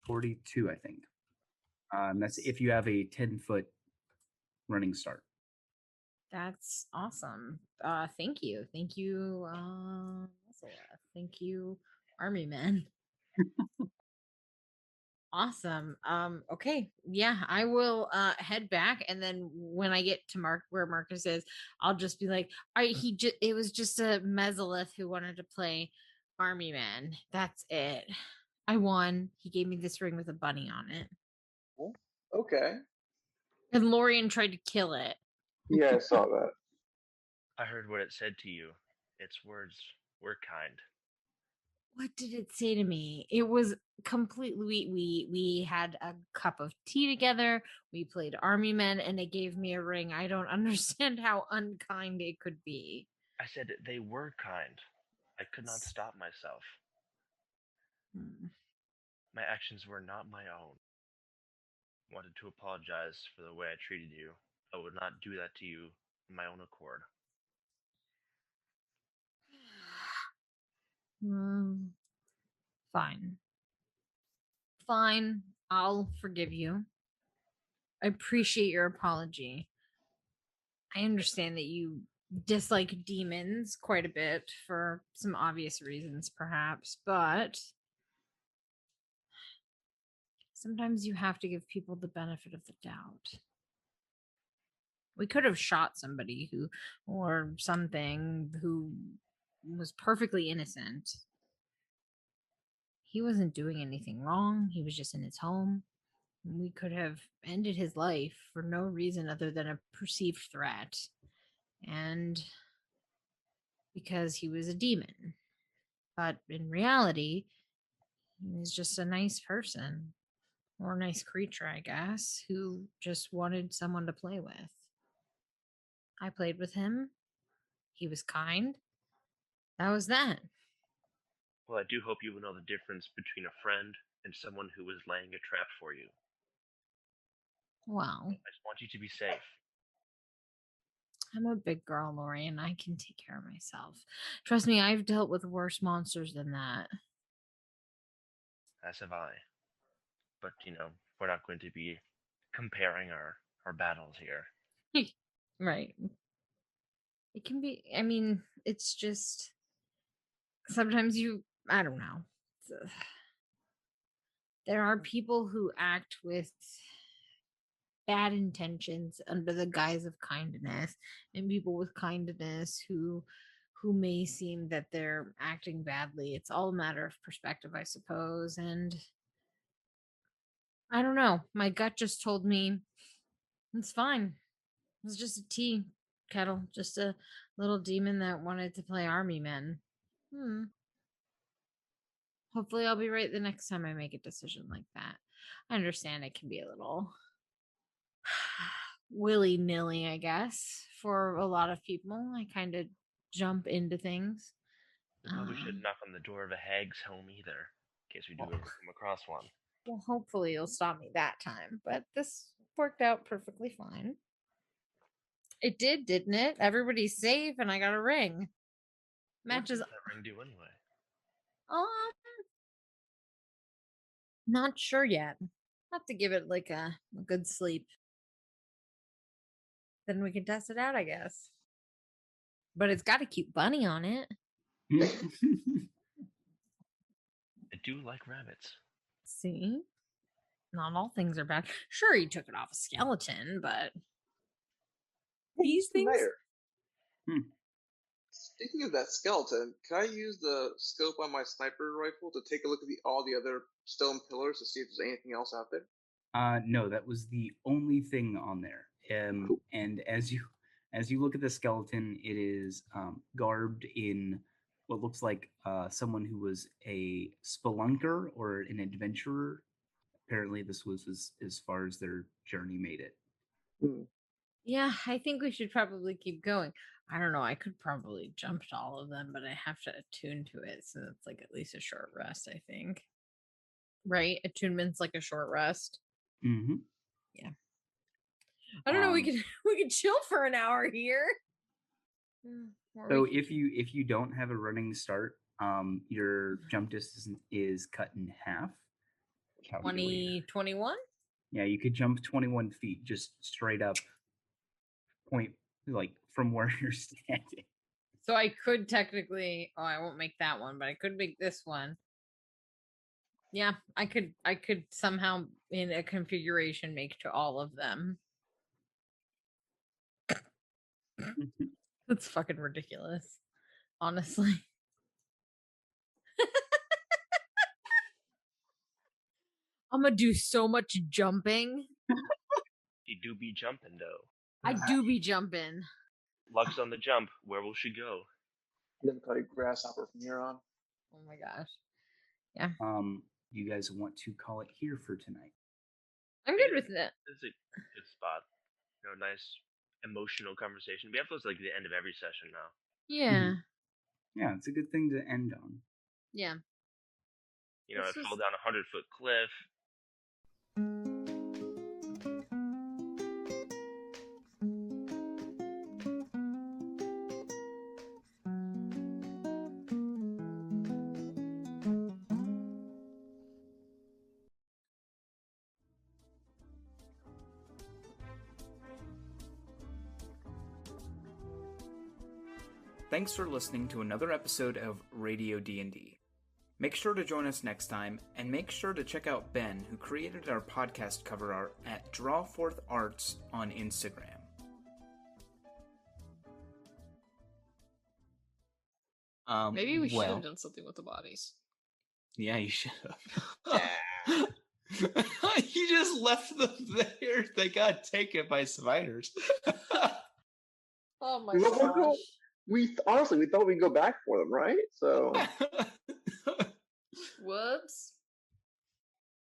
42, I think. That's if you have a 10-foot running start.
That's awesome. Thank you. Thank you. Thank you, Army Men. Awesome. Okay. Yeah, I will head back, and then when I get to where Marcus is, I'll just be like, it was just a Mesolith who wanted to play Army Man. That's it. I won. He gave me this ring with a bunny on it.
Okay.
And Lorian tried to kill it.
Yeah, I saw that.
I heard what it said to you. Its words were kind.
What did it say to me? It was completely we had a cup of tea together. We played Army Men, and it gave me a ring. I don't understand how unkind it could be.
I said they were kind. I could not stop myself. My actions were not my own. Wanted to apologize for the way I treated you. I would not do that to you in my own accord.
Fine. Fine. I'll forgive you. I appreciate your apology. I understand that you dislike demons quite a bit for some obvious reasons, perhaps, but sometimes you have to give people the benefit of the doubt. We could have shot somebody or something who was perfectly innocent. He wasn't doing anything wrong. He was just in his home. We could have ended his life for no reason other than a perceived threat. And because he was a demon. But in reality, he was just a nice person. Or a nice creature, I guess, who just wanted someone to play with. I played with him. He was kind. That was that.
Well, I do hope you will know the difference between a friend and someone who was laying a trap for you.
Well,
I just want you to be safe.
I'm a big girl, Lori, and I can take care of myself. Trust me, I've dealt with worse monsters than that.
As have I. But, we're not going to be comparing our battles here.
Right. It can be, it's just sometimes I don't know. There are people who act with bad intentions under the guise of kindness, and people with kindness who may seem that they're acting badly. It's all a matter of perspective, I suppose. And I don't know. My gut just told me it's fine. It's just a tea kettle, just a little demon that wanted to play army men. Hopefully I'll be right the next time I make a decision like that. I understand it can be a little willy-nilly, I guess, for a lot of people. I kind of jump into things.
Probably shouldn't knock on the door of a hag's home either, in case we do ever come across one.
Well, hopefully you'll stop me that time, but this worked out perfectly fine. It did, didn't it? Everybody's safe, and I got a ring. Matches.
What does that ring do anyway?
Not sure yet. Have to give it like a good sleep. Then we can test it out, I guess. But it's got a cute bunny on it.
I do like rabbits.
See? Not all things are bad. Sure, he took it off a skeleton, but these things.
Speaking of that skeleton, can I use the scope on my sniper rifle to take a look at all the other stone pillars to see if there's anything else out there?
No, that was the only thing on there.
Cool.
And as you look at the skeleton, it is garbed in what looks like someone who was a spelunker or an adventurer. Apparently, this was as far as their journey made it.
Yeah, I think we should probably keep going. I don't know. I could probably jump to all of them, but I have to attune to it, so it's like at least a short rest, I think. Right? Attunement's like a short rest.
Mm-hmm.
Yeah. I don't know. We could chill for an hour here.
So if you don't have a running start, your jump distance is cut in half.
21?
Yeah, you could jump 21 feet just straight up point, like from where you're standing.
So I could technically, I won't make that one, but I could make this one. Yeah, I could somehow in a configuration make to all of them. That's fucking ridiculous. Honestly. I'm gonna do so much jumping.
You do be jumping, though.
I do be jumping.
Lux on the jump. Where will she go?
Then call you grasshopper from here on.
Oh my gosh. Yeah.
You guys want to call it here for tonight?
I'm good with that.
This is a good spot. Nice emotional conversation. We have those like the end of every session now.
Yeah.
Yeah, it's a good thing to end on.
Yeah.
I fell down a 100-foot cliff.
Thanks for listening to another episode of Radio D&D. Make sure to join us next time, and make sure to check out Ben, who created our podcast cover art at Drawforth Arts on Instagram.
Maybe we should have done something with the bodies.
Yeah, you should have.
Yeah.
You just left them there. They got taken by spiders.
Oh my
gosh. We thought we'd go back for them, right? So
whoops.